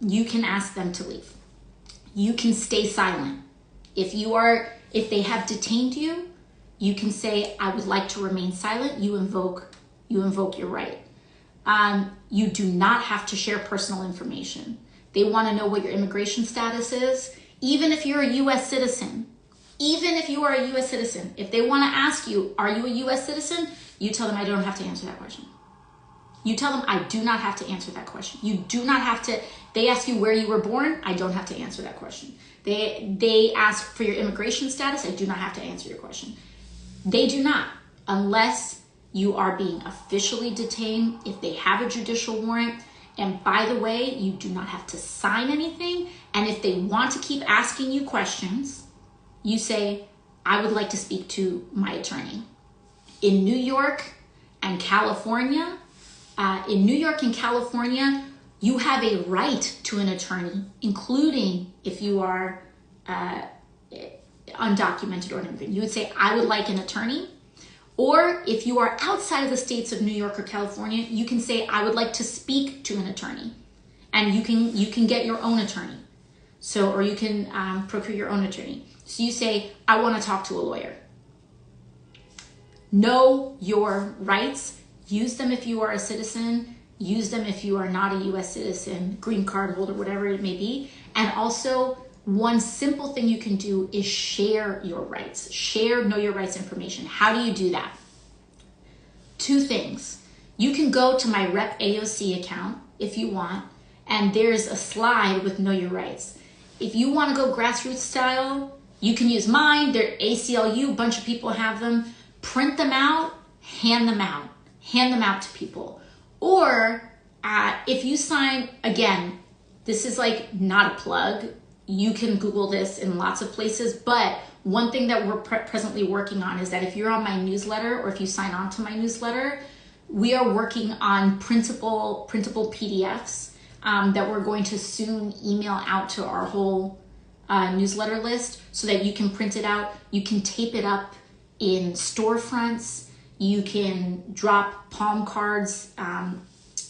you can ask them to leave. You can stay silent. If they have detained you, you can say, I would like to remain silent. You invoke your right. You do not have to share personal information. They want to know what your immigration status is. Even if you're a U.S. citizen, if they want to ask you, are you a U.S. citizen? You tell them, I don't have to answer that question. You tell them, I do not have to answer that question. You do not have to. They ask you where you were born. I don't have to answer that question. They ask for your immigration status. I do not have to answer your question. They do not, unless you are being officially detained, if they have a judicial warrant. And by the way, you do not have to sign anything. And if they want to keep asking you questions, you say, I would like to speak to my attorney. In New York and California, you have a right to an attorney, including if you are undocumented or an immigrant. You would say, I would like an attorney. Or if you are outside of the states of New York or California, you can say, I would like to speak to an attorney. And you can get your own attorney. Or you can procure your own attorney. So you say, I want to talk to a lawyer. Know your rights. Use them if you are a citizen. Use them if you are not a U.S. citizen, green card holder, whatever it may be. And also, one simple thing you can do is share your rights. Share know your rights information. How do you do that? Two things. You can go to my Rep AOC account if you want, and there's a slide with know your rights. If you want to go grassroots style, you can use mine. They're ACLU, a bunch of people have them. Print them out, hand them out. Hand them out to people. Or if you sign, again, this is like not a plug. You can Google this in lots of places, but one thing that we're presently working on is that if you're on my newsletter or if you sign on to my newsletter, we are working on printable PDFs that we're going to soon email out to our whole newsletter list so that you can print it out. You can tape it up in storefronts. You can drop palm cards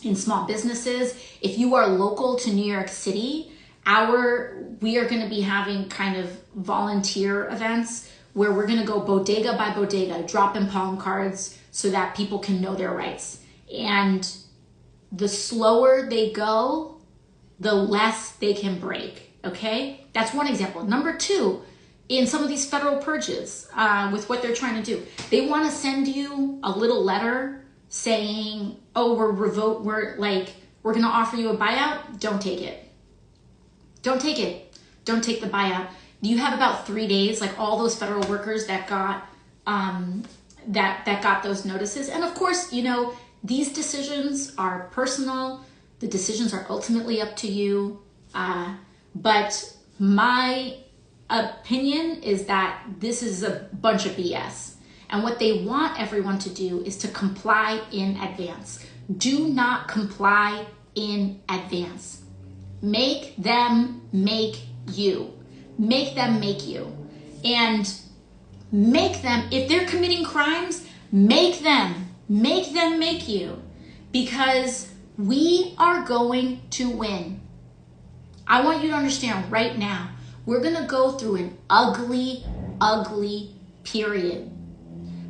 in small businesses. If you are local to New York City, we are going to be having kind of volunteer events where we're going to go bodega by bodega, dropping palm cards so that people can know their rights. And the slower they go, the less they can break. Okay? That's one example. Number two, in some of these federal purges, with what they're trying to do, they want to send you a little letter saying, oh, we're going to offer you a buyout. Don't take it. Don't take it. don't take the buyout. You have about 3 days, like all those federal workers that got that got those notices. And of course, you know, these decisions are personal. The decisions are ultimately up to you. But my opinion is that this is a bunch of BS. And what they want everyone to do is to comply in advance. Do not comply in advance. Make them make you. Make them make you. And make them, if they're committing crimes, make them make you. Because we are going to win. I want you to understand right now, we're going to go through an ugly, ugly period.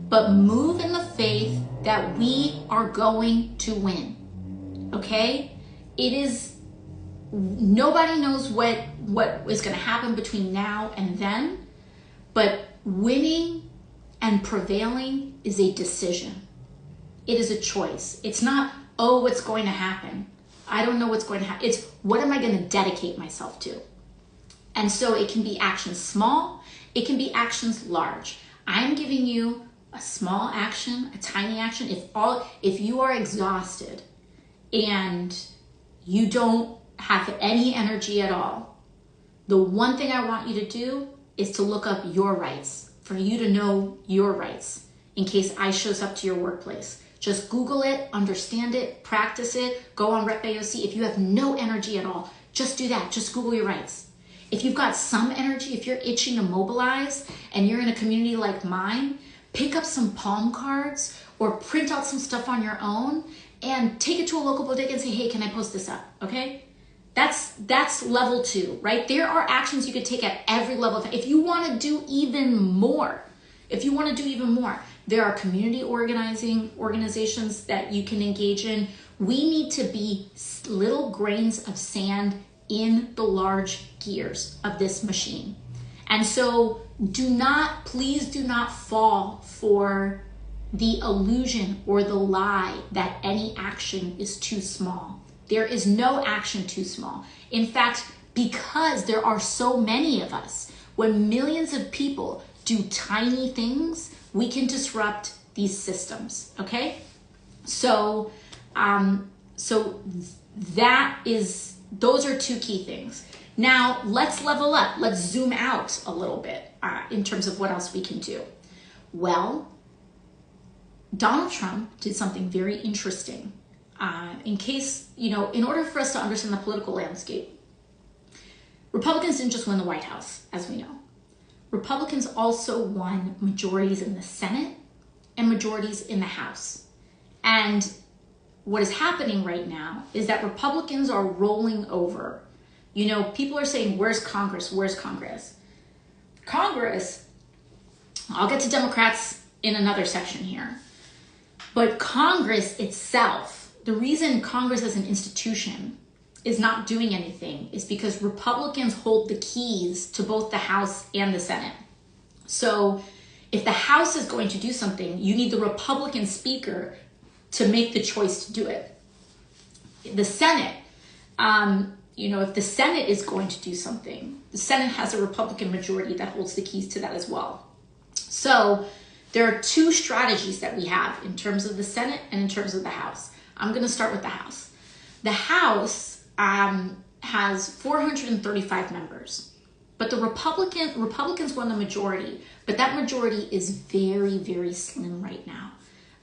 But move in the faith that we are going to win. Okay? It is, nobody knows what is going to happen between now and then, but winning and prevailing is a decision. It is a choice. It's not, oh, what's going to happen? I don't know what's going to happen. It's, what am I going to dedicate myself to? And so it can be actions small. It can be actions large. I'm giving you a small action, a tiny action. If you are exhausted and you don't have any energy at all, the one thing I want you to do is to look up your rights, for you to know your rights in case ICE shows up to your workplace. Just Google it, understand it, practice it, go on Rep AOC. If you have no energy at all, just do that. Just Google your rights. If you've got some energy, if you're itching to mobilize and you're in a community like mine, pick up some palm cards or print out some stuff on your own and take it to a local bodega and say, hey, can I post this up? Okay? That's level 2, right? There are actions you could take at every level. If you want to do even more, there are community organizations that you can engage in. We need to be little grains of sand in the large gears of this machine. And so please do not fall for the illusion or the lie that any action is too small. There is no action too small. In fact, because there are so many of us, when millions of people do tiny things, we can disrupt these systems, okay? So those are 2 key things. Now, let's level up. Let's zoom out a little bit in terms of what else we can do. Well, Donald Trump did something very interesting. In case, in order for us to understand the political landscape, Republicans didn't just win the White House, as we know. Republicans also won majorities in the Senate and majorities in the House. And what is happening right now is that Republicans are rolling over. People are saying, where's Congress? Where's Congress? Congress, I'll get to Democrats in another section here. But Congress itself, the reason Congress as an institution is not doing anything is because Republicans hold the keys to both the House and the Senate. So if the House is going to do something, you need the Republican speaker to make the choice to do it. The Senate, if the Senate is going to do something, the Senate has a Republican majority that holds the keys to that as well. So there are 2 strategies that we have in terms of the Senate and in terms of the House. I'm going to start with the House. The House has 435 members, but the Republicans won the majority, but that majority is very, very slim right now.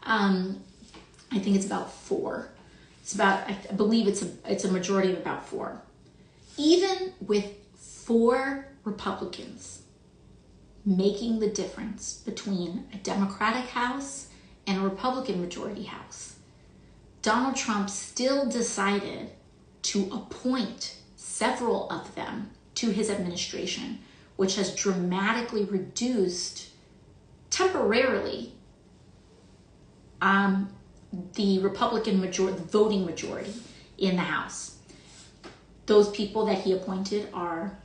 I think it's about 4. I believe it's a majority of about 4. Even with 4 Republicans making the difference between a Democratic House and a Republican majority House, Donald Trump still decided to appoint several of them to his administration, which has dramatically reduced temporarily the Republican majority, the voting majority in the House. Those people that he appointed are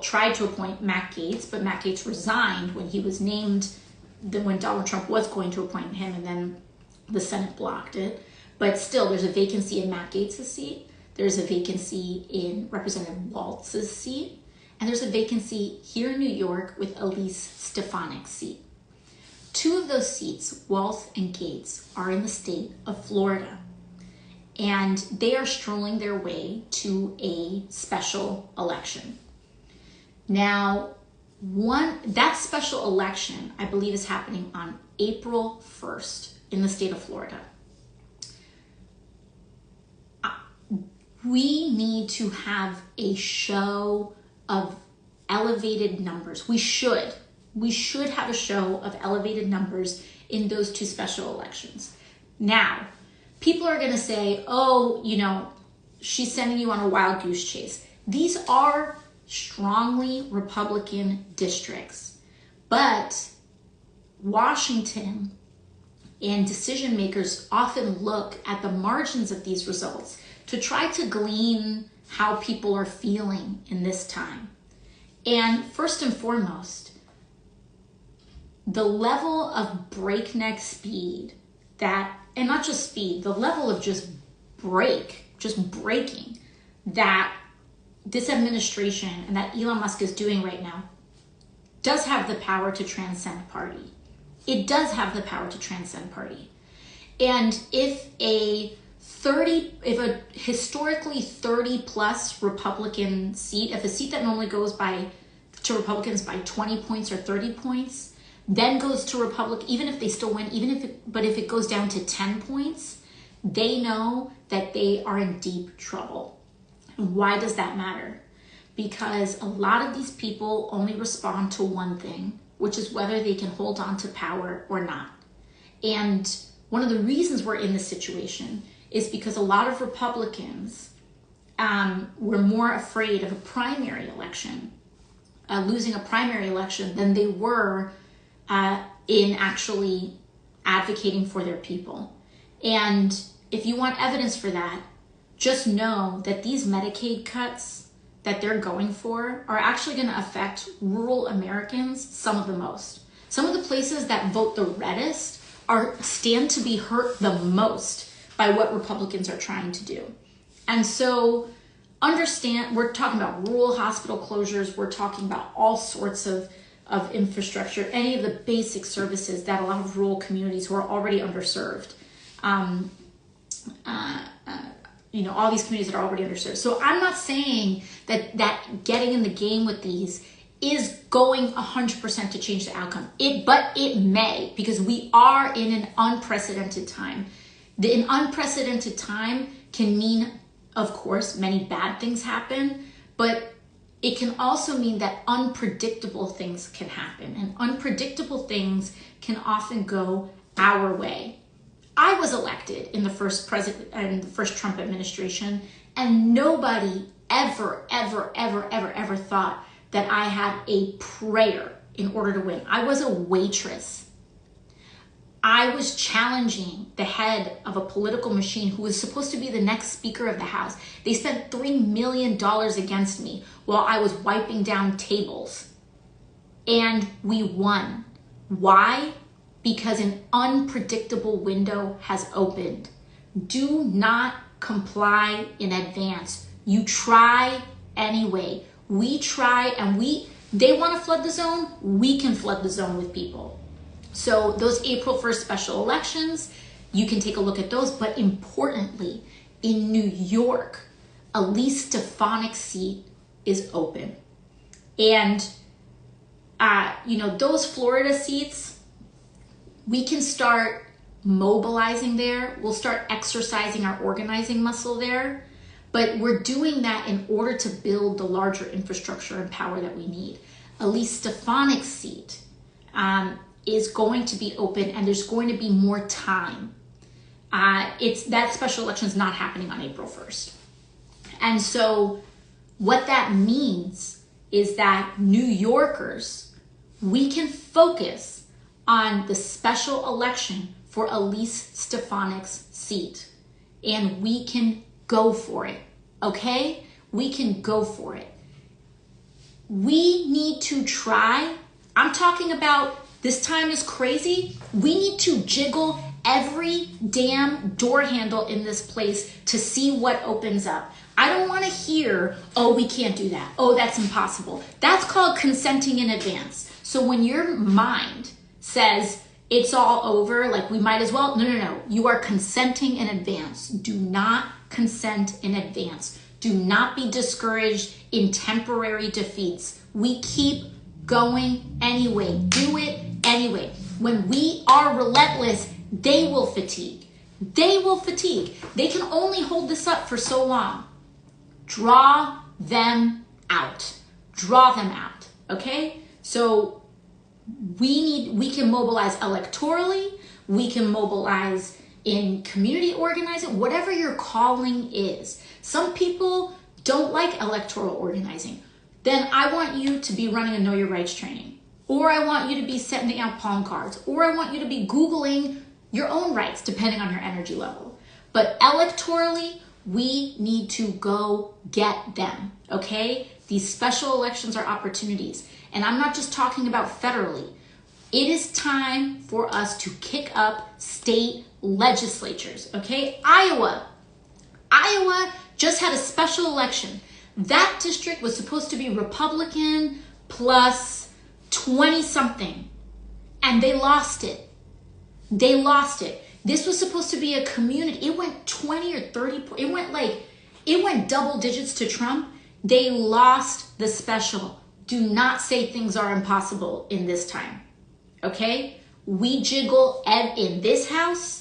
tried to appoint Matt Gaetz, but Matt Gaetz resigned when he was named, when Donald Trump was going to appoint him, and then the Senate blocked it. But still, there's a vacancy in Matt Gaetz's seat. There's a vacancy in Representative Waltz's seat. and there's a vacancy here in New York with Elise Stefanik's seat. 2 of those seats, Walsh and Gates, are in the state of Florida, and they are strolling their way to a special election. Now, that special election, I believe, is happening on April 1st in the state of Florida. We need to have a show of elevated numbers. We should have a show of elevated numbers in those 2 special elections. Now, people are going to say, oh, she's sending you on a wild goose chase. These are strongly Republican districts, but Washington and decision makers often look at the margins of these results to try to glean how people are feeling in this time. And first and foremost, the level of breakneck speed and not just speed, the level of just breaking that this administration and that Elon Musk is doing right now does have the power to transcend party. It does have the power to transcend party. And if a historically 30 plus Republican seat, if a seat that normally goes to Republicans by 20 points or 30 points, then goes to Republican, even if they still win, but if it goes down to 10 points, they know that they are in deep trouble. And why does that matter? Because a lot of these people only respond to one thing, which is whether they can hold on to power or not. And one of the reasons we're in this situation is because a lot of Republicans were more afraid of a primary election, losing a primary election, than they were in actually advocating for their people. And if you want evidence for that, just know that these Medicaid cuts that they're going for are actually going to affect rural Americans some of the most. Some of the places that vote the reddest stand to be hurt the most by what Republicans are trying to do. And so understand, we're talking about rural hospital closures, we're talking about all sorts of infrastructure, any of the basic services that a lot of rural communities who are already underserved, all these communities that are already underserved. So I'm not saying that getting in the game with these is going 100% to change the outcome. But it may, because we are in an unprecedented time. An unprecedented time can mean, of course, many bad things happen, but it can also mean that unpredictable things can happen, and unpredictable things can often go our way. I was elected in the first Trump administration, and nobody ever thought that I had a prayer in order to win. I was a waitress. I was challenging the head of a political machine who was supposed to be the next Speaker of the House. They spent $3 million against me while I was wiping down tables. And we won. Why? Because an unpredictable window has opened. Do not comply in advance. You try anyway. We try, and they want to flood the zone. We can flood the zone with people. So those April 1st special elections, you can take a look at those. But importantly, in New York, Elise Stefanik's seat is open. And, those Florida seats, we can start mobilizing there. We'll start exercising our organizing muscle there. But we're doing that in order to build the larger infrastructure and power that we need. Elise Stefanik's seat is going to be open, and there's going to be more time. That special election is not happening on April 1st. And so what that means is that New Yorkers, we can focus on the special election for Elise Stefanik's seat, and we can go for it, okay? We can go for it. We need to try. I'm talking about this time is crazy. We need to jiggle every damn door handle in this place to see what opens up. I don't want to hear, oh, we can't do that. Oh, that's impossible. That's called consenting in advance. So when your mind says it's all over, like we might as well, no. You are consenting in advance. Do not consent in advance. Do not be discouraged in temporary defeats. We keep going anyway. Do it anyway. When we are relentless, they will fatigue. They will fatigue. They can only hold this up for so long. Draw them out. Draw them out. Okay? So we can mobilize electorally. We can mobilize in community organizing, whatever your calling is. Some people don't like electoral organizing. Then I want you to be running a Know Your Rights training. Or I want you to be sending out palm cards. Or I want you to be Googling your own rights, depending on your energy level. But electorally, we need to go get them, okay? These special elections are opportunities. And I'm not just talking about federally. It is time for us to kick up state legislatures, okay? Iowa just had a special election. That district was supposed to be Republican plus 20 something, and they lost it. They lost it. This was supposed to be a community. It went 20 or 30, it went double digits to Trump. They lost the special. Do not say things are impossible in this time, okay? We jiggle in this house.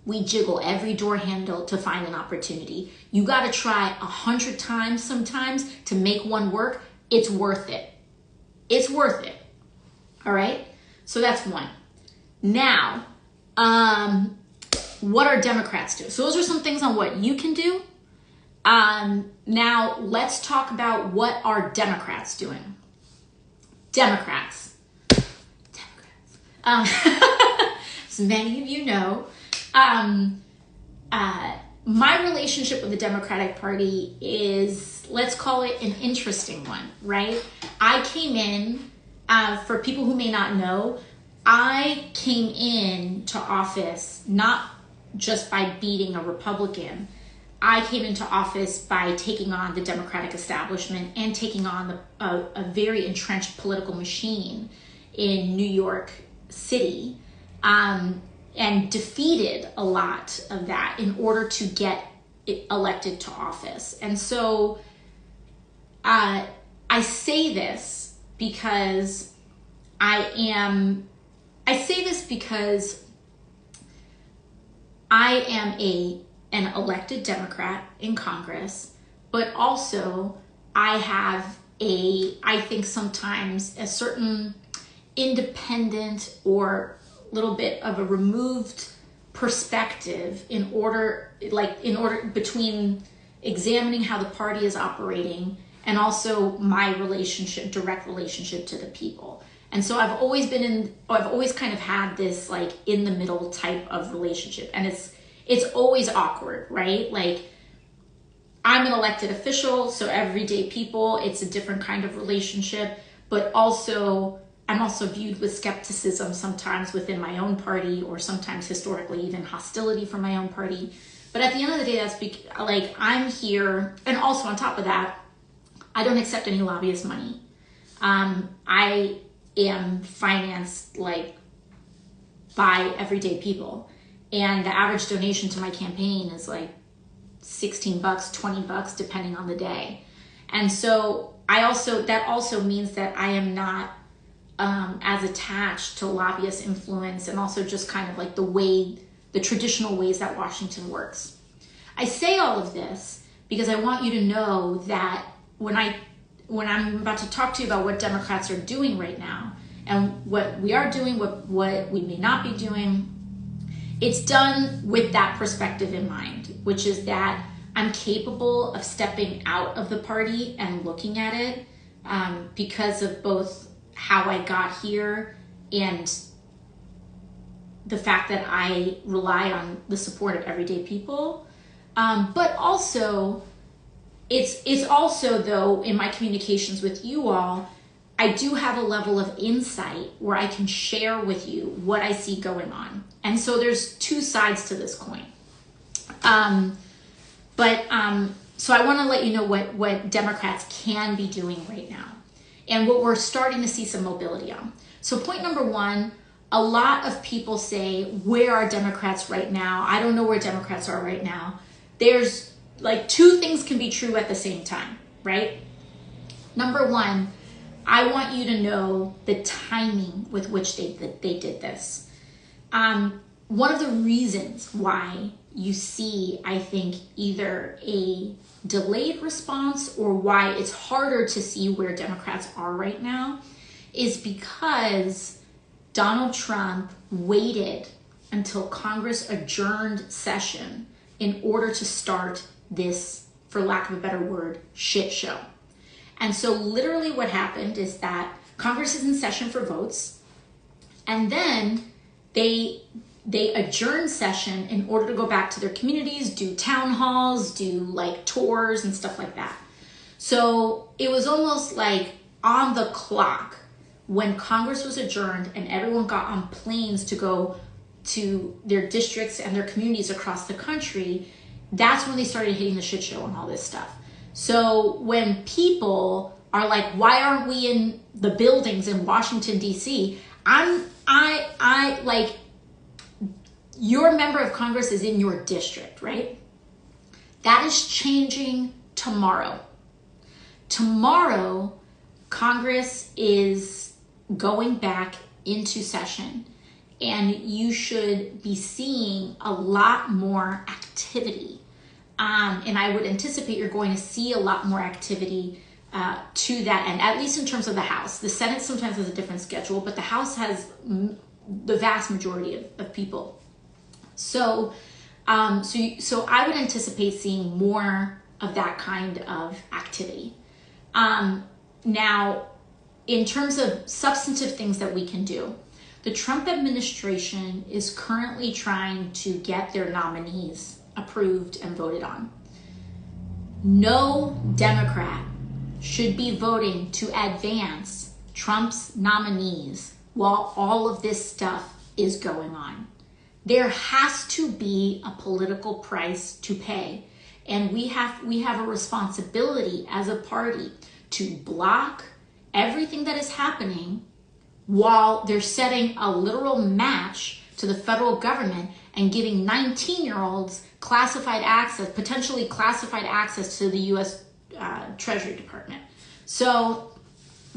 We jiggle every door handle to find an opportunity. You got to try 100 times sometimes to make one work. It's worth it. It's worth it. All right? So that's one. Now, what are Democrats doing? So those are some things on what you can do. Now, let's talk about what are Democrats doing. Democrats. As many of you know, my relationship with the Democratic Party is, let's call it an interesting one, right? I came in, for people who may not know, I came into office not just by beating a Republican. I came into office by taking on the Democratic establishment and taking on a very entrenched political machine in New York City, and defeated a lot of that in order to get elected to office. And so I say this because I am an elected Democrat in Congress, but also I have I think sometimes a certain independent or little bit of a removed perspective in order between examining how the party is operating and also my direct relationship to the people. And so I've always kind of had this like in the middle type of relationship, and it's always awkward, right? Like I'm an elected official, so everyday people, it's a different kind of relationship, but also I'm also viewed with skepticism sometimes within my own party, or sometimes historically even hostility from my own party. But at the end of the day, that's like I'm here, and also on top of that, I don't accept any lobbyist money. I am financed like by everyday people, and the average donation to my campaign is like $16, $20, depending on the day. And so that also means that I am not as attached to lobbyist influence, and also just kind of like the traditional ways that Washington works. I say all of this because I want you to know that when I'm about to talk to you about what Democrats are doing right now and what we are doing, what we may not be doing, it's done with that perspective in mind, which is that I'm capable of stepping out of the party and looking at it because of both how I got here and the fact that I rely on the support of everyday people. But also, it's also, though, in my communications with you all, I do have a level of insight where I can share with you what I see going on. And so there's two sides to this coin. But So I want to let you know what Democrats can be doing right now and what we're starting to see some mobility on. So point number one, a lot of people say, where are Democrats right now? I don't know where Democrats are right now. There's like two things can be true at the same time, right? Number one, I want you to know the timing with which they did this. One of the reasons why you see, I think, either a delayed response or why it's harder to see where Democrats are right now is because Donald Trump waited until Congress adjourned session in order to start this, for lack of a better word, shit show. And so literally what happened is that Congress is in session for votes, and then they adjourn session in order to go back to their communities, do town halls, do like tours and stuff like that. So it was almost like on the clock when Congress was adjourned and everyone got on planes to go to their districts and their communities across the country. That's when they started hitting the shit show and all this stuff. So when people are like, why aren't we in the buildings in Washington, D.C.? I like, your member of Congress is in your district, right? That is changing tomorrow. Tomorrow, Congress is going back into session, and you should be seeing a lot more activity. And I would anticipate you're going to see a lot more activity to that end, at least in terms of the House. The Senate sometimes has a different schedule, but the House has the vast majority of people. So I would anticipate seeing more of that kind of activity. Now, in terms of substantive things that we can do, the Trump administration is currently trying to get their nominees approved and voted on. No Democrat should be voting to advance Trump's nominees while all of this stuff is going on. There has to be a political price to pay, and we have a responsibility as a party to block everything that is happening while they're setting a literal match to the federal government and giving 19-year-olds classified access, potentially classified access to the U.S. Treasury Department. So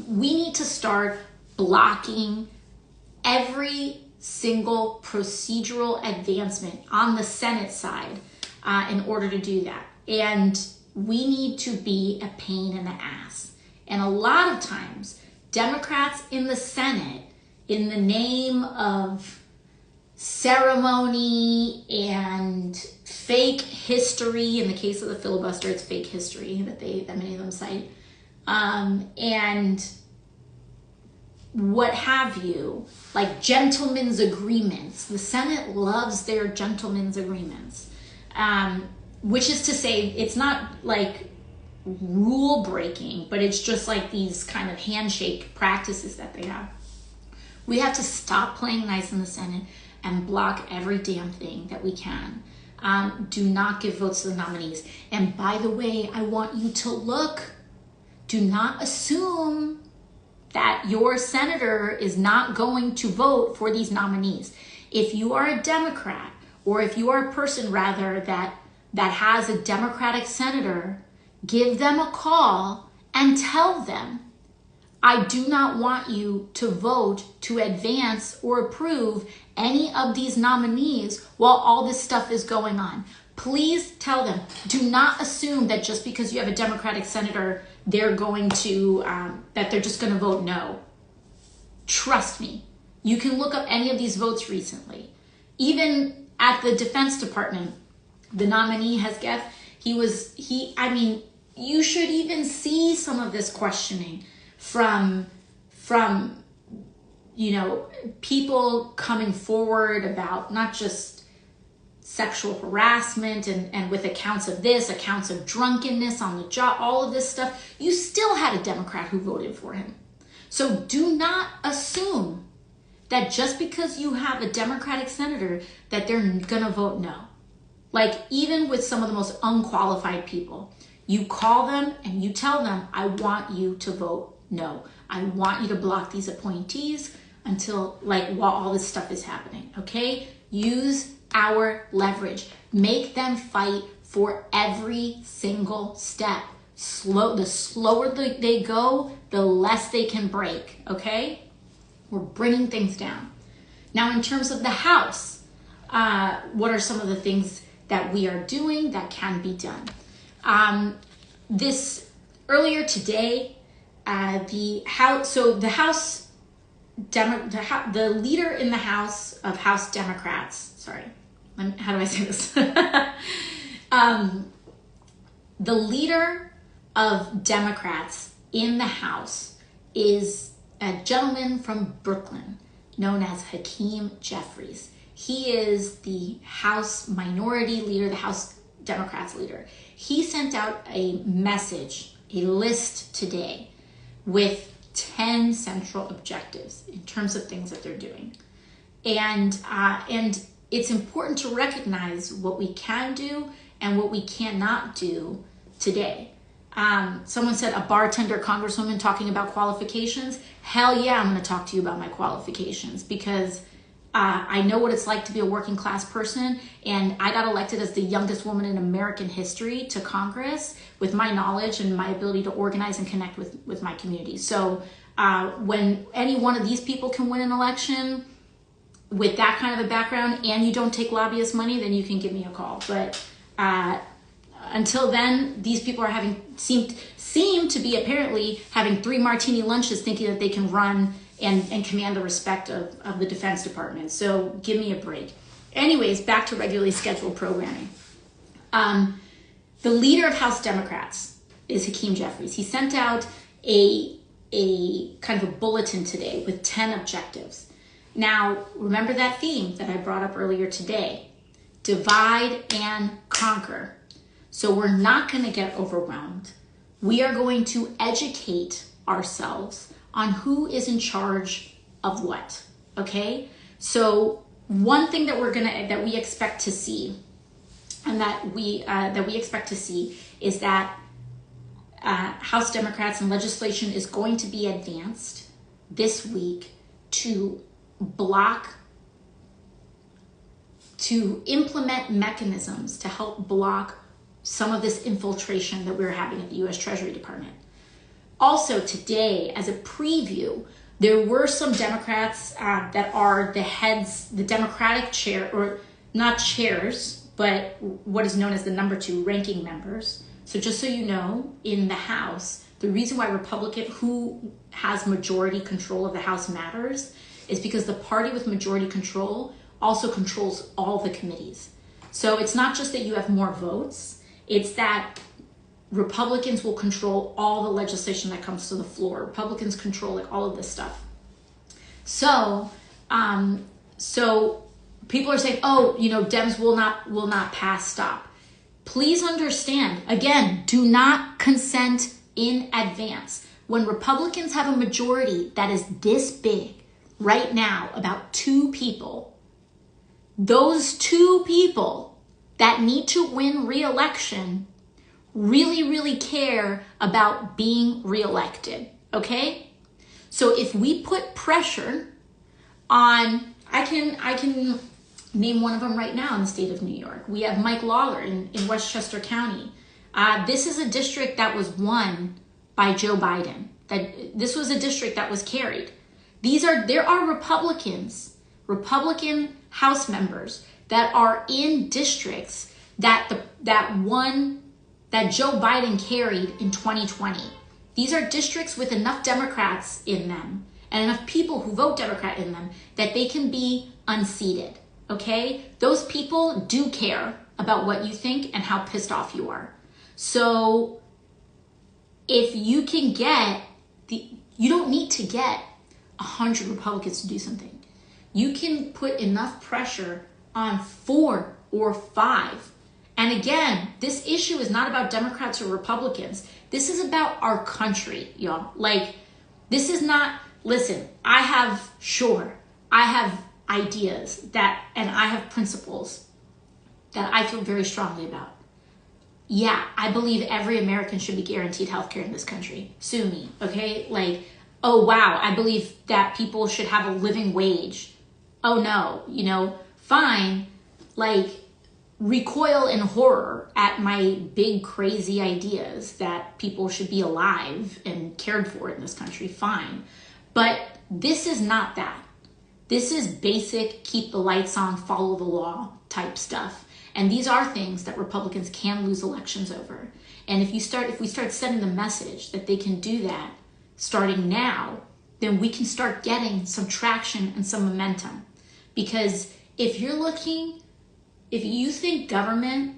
we need to start blocking every single procedural advancement on the Senate side in order to do that. And we need to be a pain in the ass. And a lot of times, Democrats in the Senate, in the name of ceremony and fake history, in the case of the filibuster, it's fake history that many of them cite, and what have you, like gentlemen's agreements. The Senate loves their gentlemen's agreements, which is to say it's not like rule breaking, but it's just like these kind of handshake practices that they have. We have to stop playing nice in the Senate and block every damn thing that we can. Do not give votes to the nominees. And by the way, I want you to look. Do not assume that your senator is not going to vote for these nominees. If you are a Democrat, or if you are a person rather that has a Democratic senator, give them a call and tell them, I do not want you to vote to advance or approve any of these nominees while all this stuff is going on. Please tell them. Do not assume that just because you have a Democratic senator, they're going to, that they're just going to vote no. Trust me. You can look up any of these votes recently. Even at the Defense Department, the nominee Hesketh, you should even see some of this questioning from people coming forward about not just sexual harassment and with accounts of this, accounts of drunkenness on the job, all of this stuff. You still had a Democrat who voted for him. So do not assume that just because you have a Democratic senator that they're gonna vote no. Like even with some of the most unqualified people, You call them and you tell them, I want you to vote no. I want you to block these appointees until, like, while all this stuff is happening, okay? Use our leverage. Make them fight for every single step. The slower they go, the less they can break, okay? We're bringing things down. Now, in terms of the House, what are some of the things that we are doing that can be done? Earlier today, the leader in the House of House Democrats, sorry, how do I say this? The leader of Democrats in the House is a gentleman from Brooklyn known as Hakeem Jeffries. He is the House Minority Leader, the House Democrats leader. He sent out a message, a list today with 10 central objectives in terms of things that they're doing. And it's important to recognize what we can do and what we cannot do today. Someone said, a bartender congresswoman talking about qualifications. Hell yeah, I'm going to talk to you about my qualifications, because I know what it's like to be a working class person, and I got elected as the youngest woman in American history to Congress with my knowledge and my ability to organize and connect with my community. So when any one of these people can win an election with that kind of a background and you don't take lobbyist money, then you can give me a call. But until then, these people are seem to be apparently having 3 martini lunches thinking that they can run and command the respect of the Defense Department. So give me a break. Anyways, back to regularly scheduled programming. The leader of House Democrats is Hakeem Jeffries. He sent out a kind of a bulletin today with 10 objectives. Now, remember that theme that I brought up earlier today: divide and conquer. So we're not going to get overwhelmed. We are going to educate ourselves on who is in charge of what, okay? So one thing that we expect to see, and that we expect to see, is that House Democrats and legislation is going to be advanced this week to implement mechanisms to help block some of this infiltration that we're having at the U.S. Treasury Department. Also today, as a preview, there were some Democrats that are the heads, the Democratic chair, or not chairs, but what is known as the number 2 ranking members. So just so you know, in the House, the reason why who has majority control of the House matters is because the party with majority control also controls all the committees. So it's not just that you have more votes, it's that Republicans will control all the legislation that comes to the floor. Republicans control like all of this stuff. So people are saying, oh, Dems will not pass stop. Please understand, again, do not consent in advance. When Republicans have a majority that is this big right now, about 2 people, those 2 people that need to win re-election really, really care about being reelected, okay? So if we put pressure on, I can name one of them right now in the state of New York. We have Mike Lawler in Westchester County. This is a district that was won by Joe Biden. This was a district that was carried. There are Republican House members that are in districts that Joe Biden carried in 2020. These are districts with enough Democrats in them and enough people who vote Democrat in them that they can be unseated, okay? Those people do care about what you think and how pissed off you are. So if you can you don't need to get 100 Republicans to do something. You can put enough pressure on 4 or 5. And again, this issue is not about Democrats or Republicans. This is about our country, y'all. Like, this is not, listen, I have ideas and I have principles that I feel very strongly about. yeah, I believe every American should be guaranteed healthcare in this country. Sue me, okay? Like, oh wow, I believe that people should have a living wage. Oh no, fine. Like, recoil in horror at my big crazy ideas that people should be alive and cared for in this country, fine. But this is not that. This is basic, keep the lights on, follow the law type stuff. And these are things that Republicans can lose elections over. And if we start sending the message that they can do that starting now, then we can start getting some traction and some momentum. Because if you think government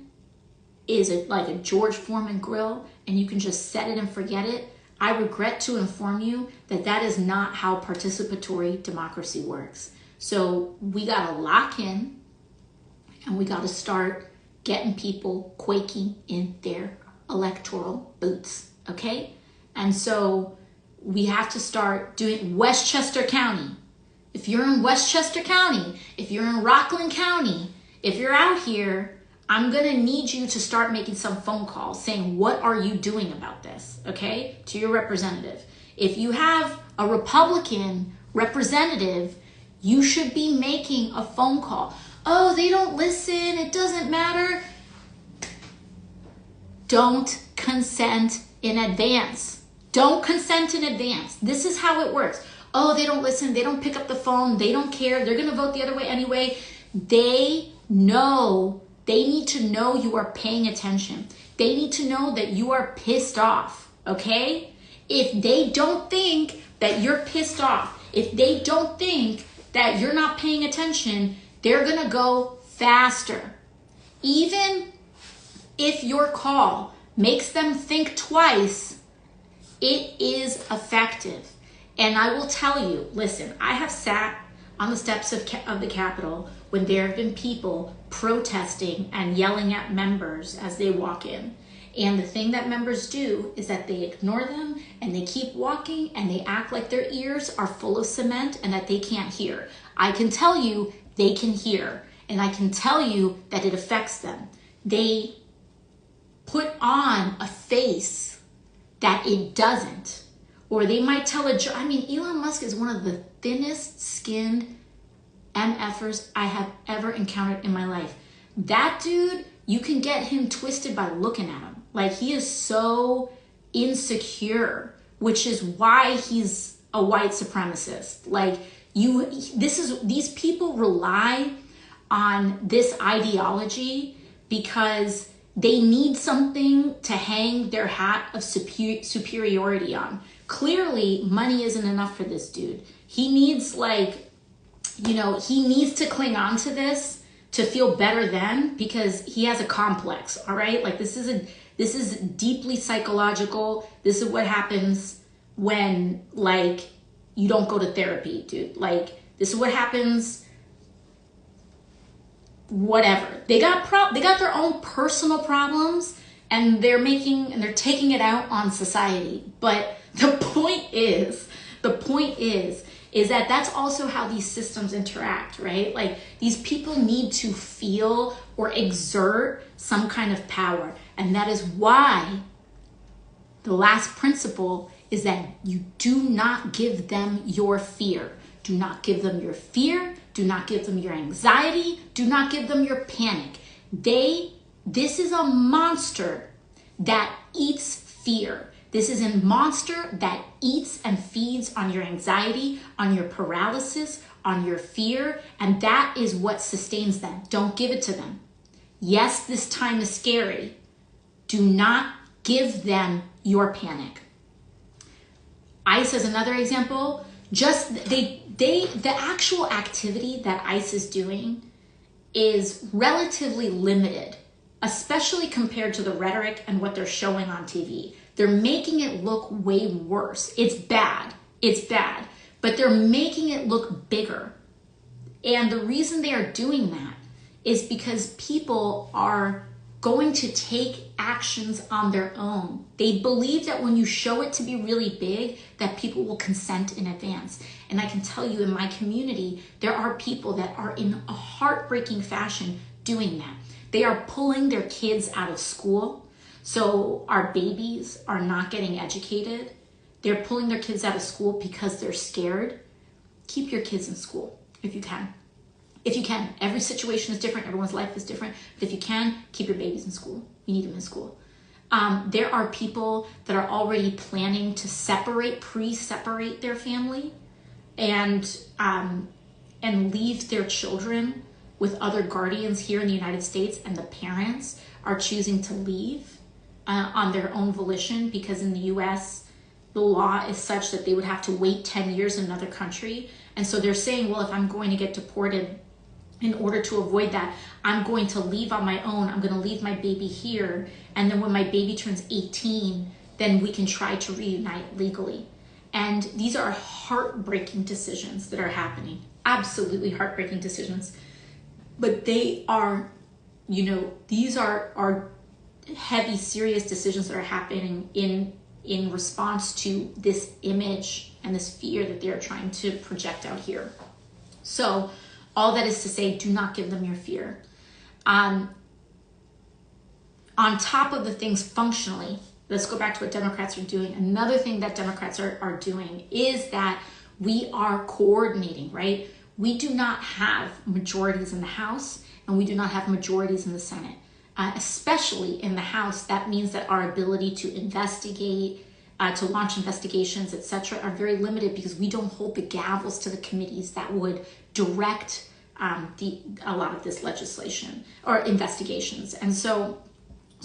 is like a George Foreman grill and you can just set it and forget it, I regret to inform you that that is not how participatory democracy works. So we gotta lock in, and we got to start getting people quaking in their electoral boots, okay? And so we have to start doing Westchester County. If you're in Westchester County, if you're in Rockland County, if you're out here, I'm going to need you to start making some phone calls saying, what are you doing about this, okay? To your representative. If you have a Republican representative, you should be making a phone call. Oh, they don't listen, it doesn't matter. Don't consent in advance. Don't consent in advance. This is how it works. Oh, they don't listen, they don't pick up the phone, they don't care, they're gonna vote the other way anyway. They need to know you are paying attention. They need to know that you are pissed off, okay? If they don't think that you're pissed off, if they don't think that you're not paying attention, they're gonna go faster. Even if your call makes them think twice, it is effective. And I will tell you, listen, I have sat on the steps of the Capitol when there have been people protesting and yelling at members as they walk in. And the thing that members do is that they ignore them and they keep walking and they act like their ears are full of cement and that they can't hear. I can tell you they can hear, and I can tell you that it affects them. They put on a face that it doesn't. Or they might tell a joke. I mean, Elon Musk is one of the thinnest skinned MFers I have ever encountered in my life. That dude, you can get him twisted by looking at him. Like, he is so insecure, which is why he's a white supremacist. Like, these people rely on this ideology because they need something to hang their hat of superiority on. Clearly, money isn't enough for this dude. He needs he needs to cling on to this to feel better than, because he has a complex, all right? Like, this is deeply psychological. This is what happens when, like, you don't go to therapy, dude. Like, this is what happens. Whatever. They got their own personal problems, and they're taking it out on society. But the point is that that's also how these systems interact, right? Like, these people need to feel or exert some kind of power. And that is why the last principle is that you do not give them your fear. Do not give them your fear. Do not give them your anxiety. Do not give them your panic. This is a monster that eats fear. This is a monster that eats and feeds on your anxiety, on your paralysis, on your fear, and that is what sustains them. Don't give it to them. Yes, this time is scary. Do not give them your panic. ICE is another example. The actual activity that ICE is doing is relatively limited, especially compared to the rhetoric and what they're showing on TV. They're making it look way worse. It's bad, but they're making it look bigger. And the reason they are doing that is because people are going to take actions on their own. They believe that when you show it to be really big, that people will consent in advance. And I can tell you, in my community, there are people that are in a heartbreaking fashion doing that. They are pulling their kids out of school. So our babies are not getting educated. They're pulling their kids out of school because they're scared. Keep your kids in school if you can. If you can. Every situation is different. Everyone's life is different. But if you can, keep your babies in school. You need them in school. There are people that are already planning to pre-separate their family and leave their children with other guardians here in the United States, and the parents are choosing to leave on their own volition, because in the US, the law is such that they would have to wait 10 years in another country. And so they're saying, well, if I'm going to get deported, in order to avoid that, I'm going to leave on my own. I'm going to leave my baby here. And then when my baby turns 18, then we can try to reunite legally. And these are heartbreaking decisions that are happening. Absolutely heartbreaking decisions. But they are, these are heavy, serious decisions that are happening in response to this image and this fear that they're trying to project out here. So all that is to say, do not give them your fear. On top of the things functionally, let's go back to what Democrats are doing. Another thing that Democrats are doing is that we are coordinating, right? We do not have majorities in the House, and we do not have majorities in the Senate. Especially in the House, that means that our ability to investigate, to launch investigations, etc., are very limited, because we don't hold the gavels to the committees that would direct a lot of this legislation or investigations. And so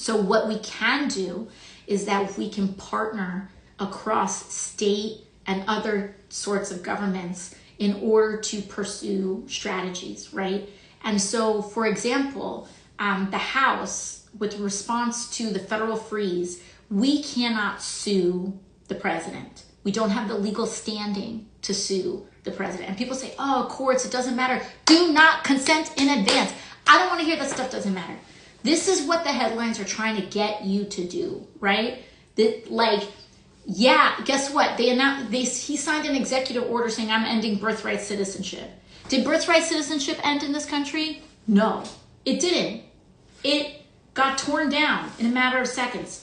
what we can do is that we can partner across state and other sorts of governments in order to pursue strategies, right? And so, for example, the House, with response to the federal freeze, we cannot sue the president. We don't have the legal standing to sue the president. And people say, oh, courts, it doesn't matter. Do not consent in advance. I don't want to hear that stuff doesn't matter. This is what the headlines are trying to get you to do, right? Yeah, guess what? He signed an executive order saying, I'm ending birthright citizenship. Did birthright citizenship end in this country? No, it didn't. It got torn down in a matter of seconds.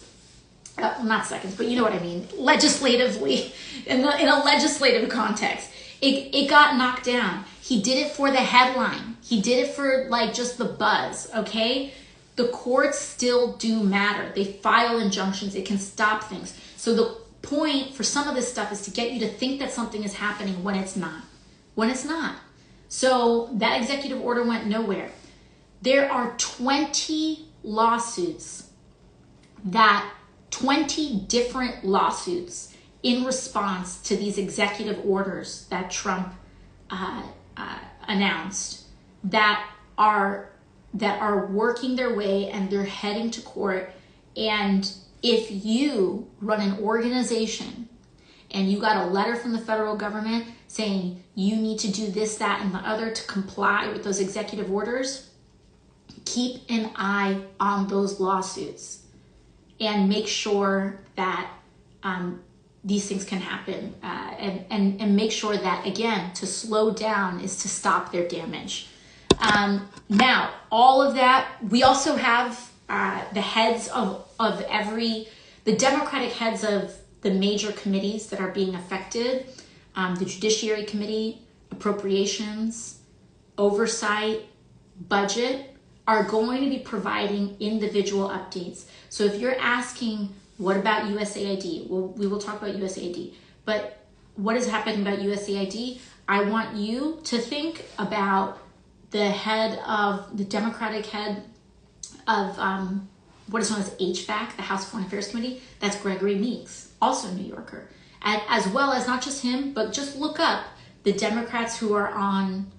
Not seconds, but you know what I mean. Legislatively, in a legislative context, it got knocked down. He did it for the headline. He did it for just the buzz, okay? The courts still do matter. They file injunctions. It can stop things. So the point for some of this stuff is to get you to think that something is happening when it's not. When it's not. So that executive order went nowhere. There are 20 lawsuits 20 different lawsuits in response to these executive orders that Trump announced that are working their way, and they're heading to court. And if you run an organization and you got a letter from the federal government saying you need to do this, that, and the other to comply with those executive orders, keep an eye on those lawsuits and make sure that these things can happen, and make sure that, again, to slow down is to stop their damage. Now, all of that, we also have the heads of the Democratic heads of the major committees that are being affected, the Judiciary Committee, Appropriations, Oversight, Budget, are going to be providing individual updates. So if you're asking, what about USAID? Well, we will talk about USAID. But what is happening about USAID? I want you to think about the Democratic head of what is known as HVAC, the House Foreign Affairs Committee. That's Gregory Meeks, also a New Yorker. And as well as not just him, but just look up the Democrats who are on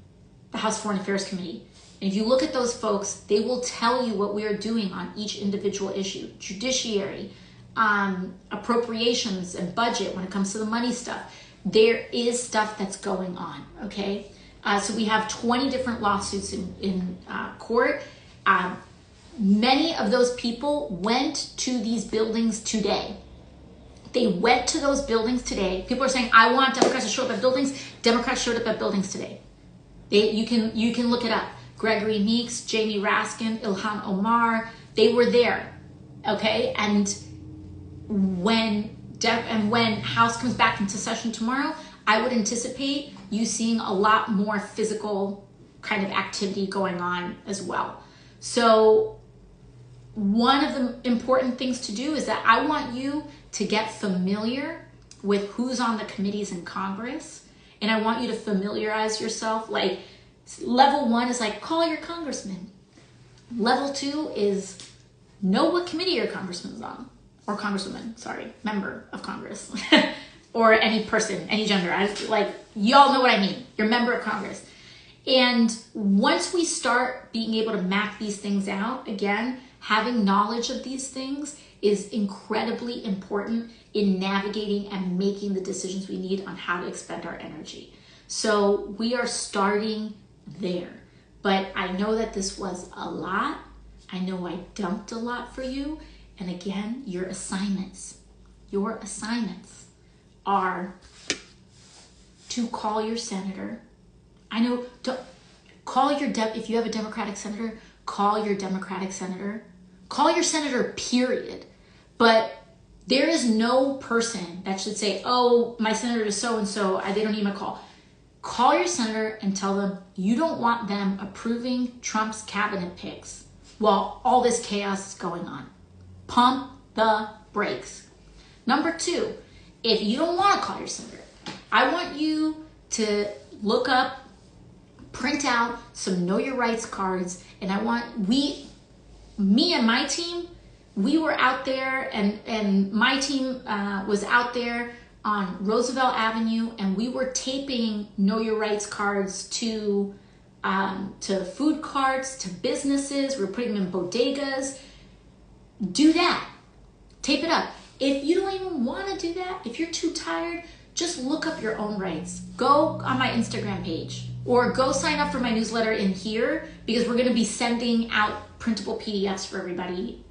the House Foreign Affairs Committee. And if you look at those folks, they will tell you what we are doing on each individual issue. Judiciary, appropriations, and budget when it comes to the money stuff. There is stuff that's going on, okay? So we have 20 different lawsuits in court. Many of those people went to these buildings today. They went to those buildings today. People are saying, I want Democrats to show up at buildings. Democrats showed up at buildings today. You can look it up. Gregory Meeks, Jamie Raskin, Ilhan Omar, they were there. okay? And when House comes back into session tomorrow, I would anticipate you seeing a lot more physical kind of activity going on as well. So one of the important things to do is that I want you to get familiar with who's on the committees in Congress. And I want you to familiarize yourself. Like, level 1 is like, call your congressman. Level 2 is know what committee your congressman's on, or congresswoman, sorry, member of Congress, or any person, any gender. Y'all know what I mean. You're a member of Congress. And once we start being able to map these things out, again, having knowledge of these things is incredibly important in navigating and making the decisions we need on how to expend our energy. So we are starting there. But I know that this was a lot. I know I dumped a lot for you. And again, your assignments are to call your senator. I know, if you have a Democratic senator, call your Democratic senator. Call your senator, period. But there is no person that should say, oh, my senator is so-and-so, they don't need my call. Call your senator and tell them you don't want them approving Trump's cabinet picks while all this chaos is going on. Pump the brakes. Number 2, if you don't want to call your senator, I want you to look up, print out some Know Your Rights cards, and I want me and my team, we were out there, and my team was out there on Roosevelt Avenue, and we were taping Know Your Rights cards to food carts, to businesses. We're putting them in bodegas. Do that. Tape it up. If you don't even want to do that, if you're too tired, just look up your own rights. Go on my Instagram page, or go sign up for my newsletter in here, because we're going to be sending out printable PDFs for everybody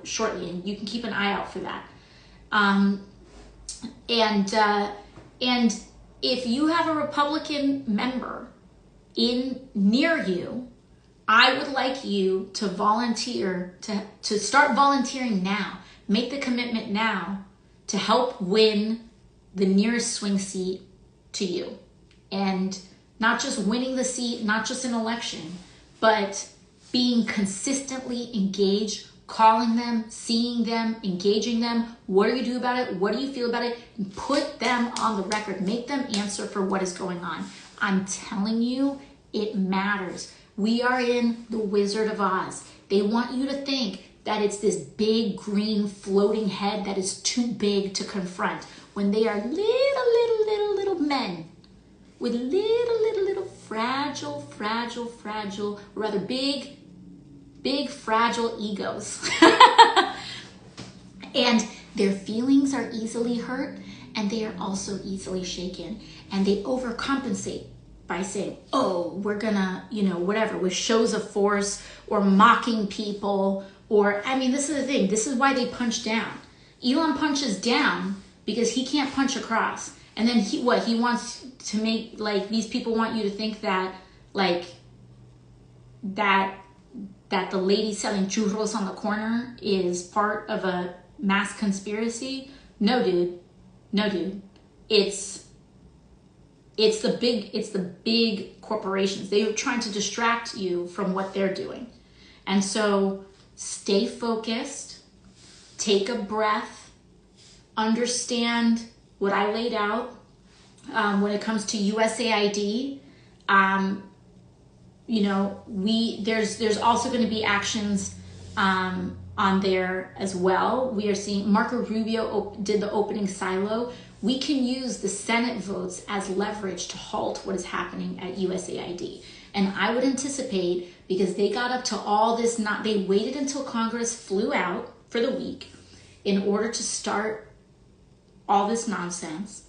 shortly, and you can keep an eye out for that. And if you have a Republican member near you, I would like you to volunteer, to start volunteering now. Make the commitment now to help win the nearest swing seat to you. And not just winning the seat, not just an election, but being consistently engaged, calling them, seeing them, engaging them. What do you do about it? What do you feel about it? And put them on the record. Make them answer for what is going on. I'm telling you, it matters. We are in the Wizard of Oz. They want you to think that it's this big green floating head that is too big to confront, when they are little men with little fragile, rather big, fragile egos. And their feelings are easily hurt, and they are also easily shaken. And they overcompensate by saying, oh, we're gonna, whatever, with shows of force or mocking people. Or, this is the thing. This is why they punch down. Elon punches down because he can't punch across. And then he wants to make, these people want you to think that, that the lady selling churros on the corner is part of a mass conspiracy. No, dude. It's the big corporations. They're trying to distract you from what they're doing. And so stay focused, take a breath, understand what I laid out when it comes to USAID. There's also going to be actions on there as well. We are seeing Marco Rubio did the opening silo. We can use the Senate votes as leverage to halt what is happening at USAID. And I would anticipate, because they got up to all this, they waited until Congress flew out for the week in order to start all this nonsense.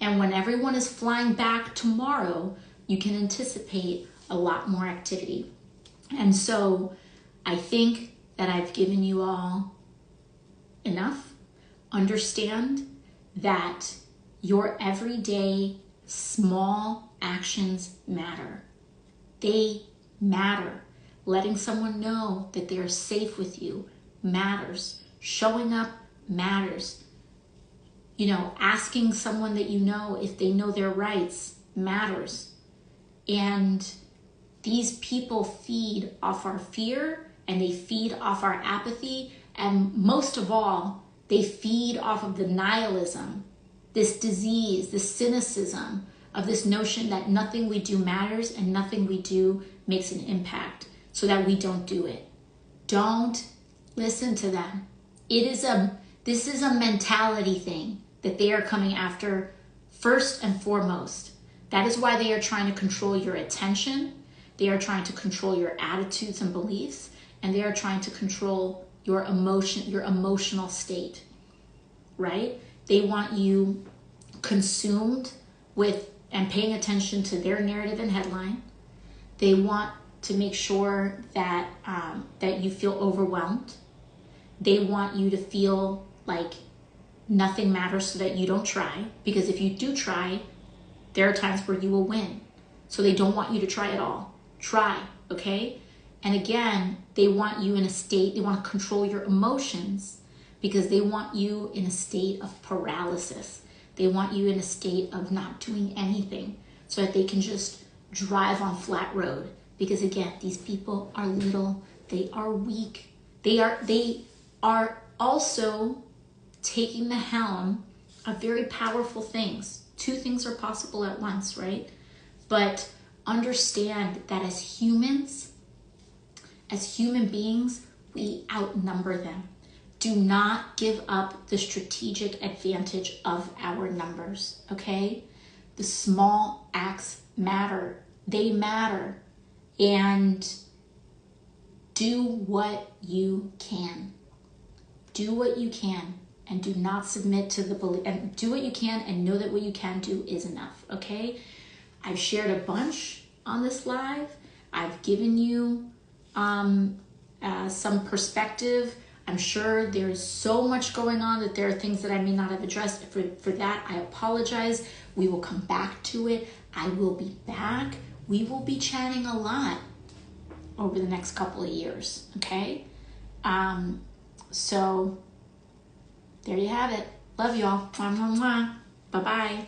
And when everyone is flying back tomorrow, you can anticipate a lot more activity. And so I think that I've given you all enough. Understand that your everyday small actions matter. They matter. Letting someone know that they are safe with you matters. Showing up matters. You know, asking someone that you know if they know their rights matters. And these people feed off our fear, and they feed off our apathy, and most of all, they feed off of the nihilism, this disease, this cynicism of this notion that nothing we do matters and nothing we do makes an impact, so that we don't do it. Don't listen to them. This is a mentality thing that they are coming after first and foremost. That is why they are trying to control your attention. They are trying to control your attitudes and beliefs, and they are trying to control your emotional state, right? They want you consumed with and paying attention to their narrative and headline. They want to make sure that that you feel overwhelmed. They want you to feel like nothing matters so that you don't try, because if you do try, there are times where you will win. So they don't want you to try at all. Try, okay? And again, they want you in a state, they want to control your emotions because they want you in a state of paralysis. They want you in a state of not doing anything so that they can just drive on flat road. Because again, these people are little, they are weak. They are also taking the helm of very powerful things. Two things are possible at once, right? But understand that as human beings, we outnumber them. Do not give up the strategic advantage of our numbers, okay? The small acts matter. They matter. And do what you can. Do what you can, and do not submit to the belief. And do what you can, and know that what you can do is enough, okay? I've shared a bunch on this live. I've given you some perspective. I'm sure there's so much going on that there are things that I may not have addressed. For that, I apologize. We will come back to it. I will be back. We will be chatting a lot over the next couple of years, okay? So there you have it. Love y'all. Bye-bye.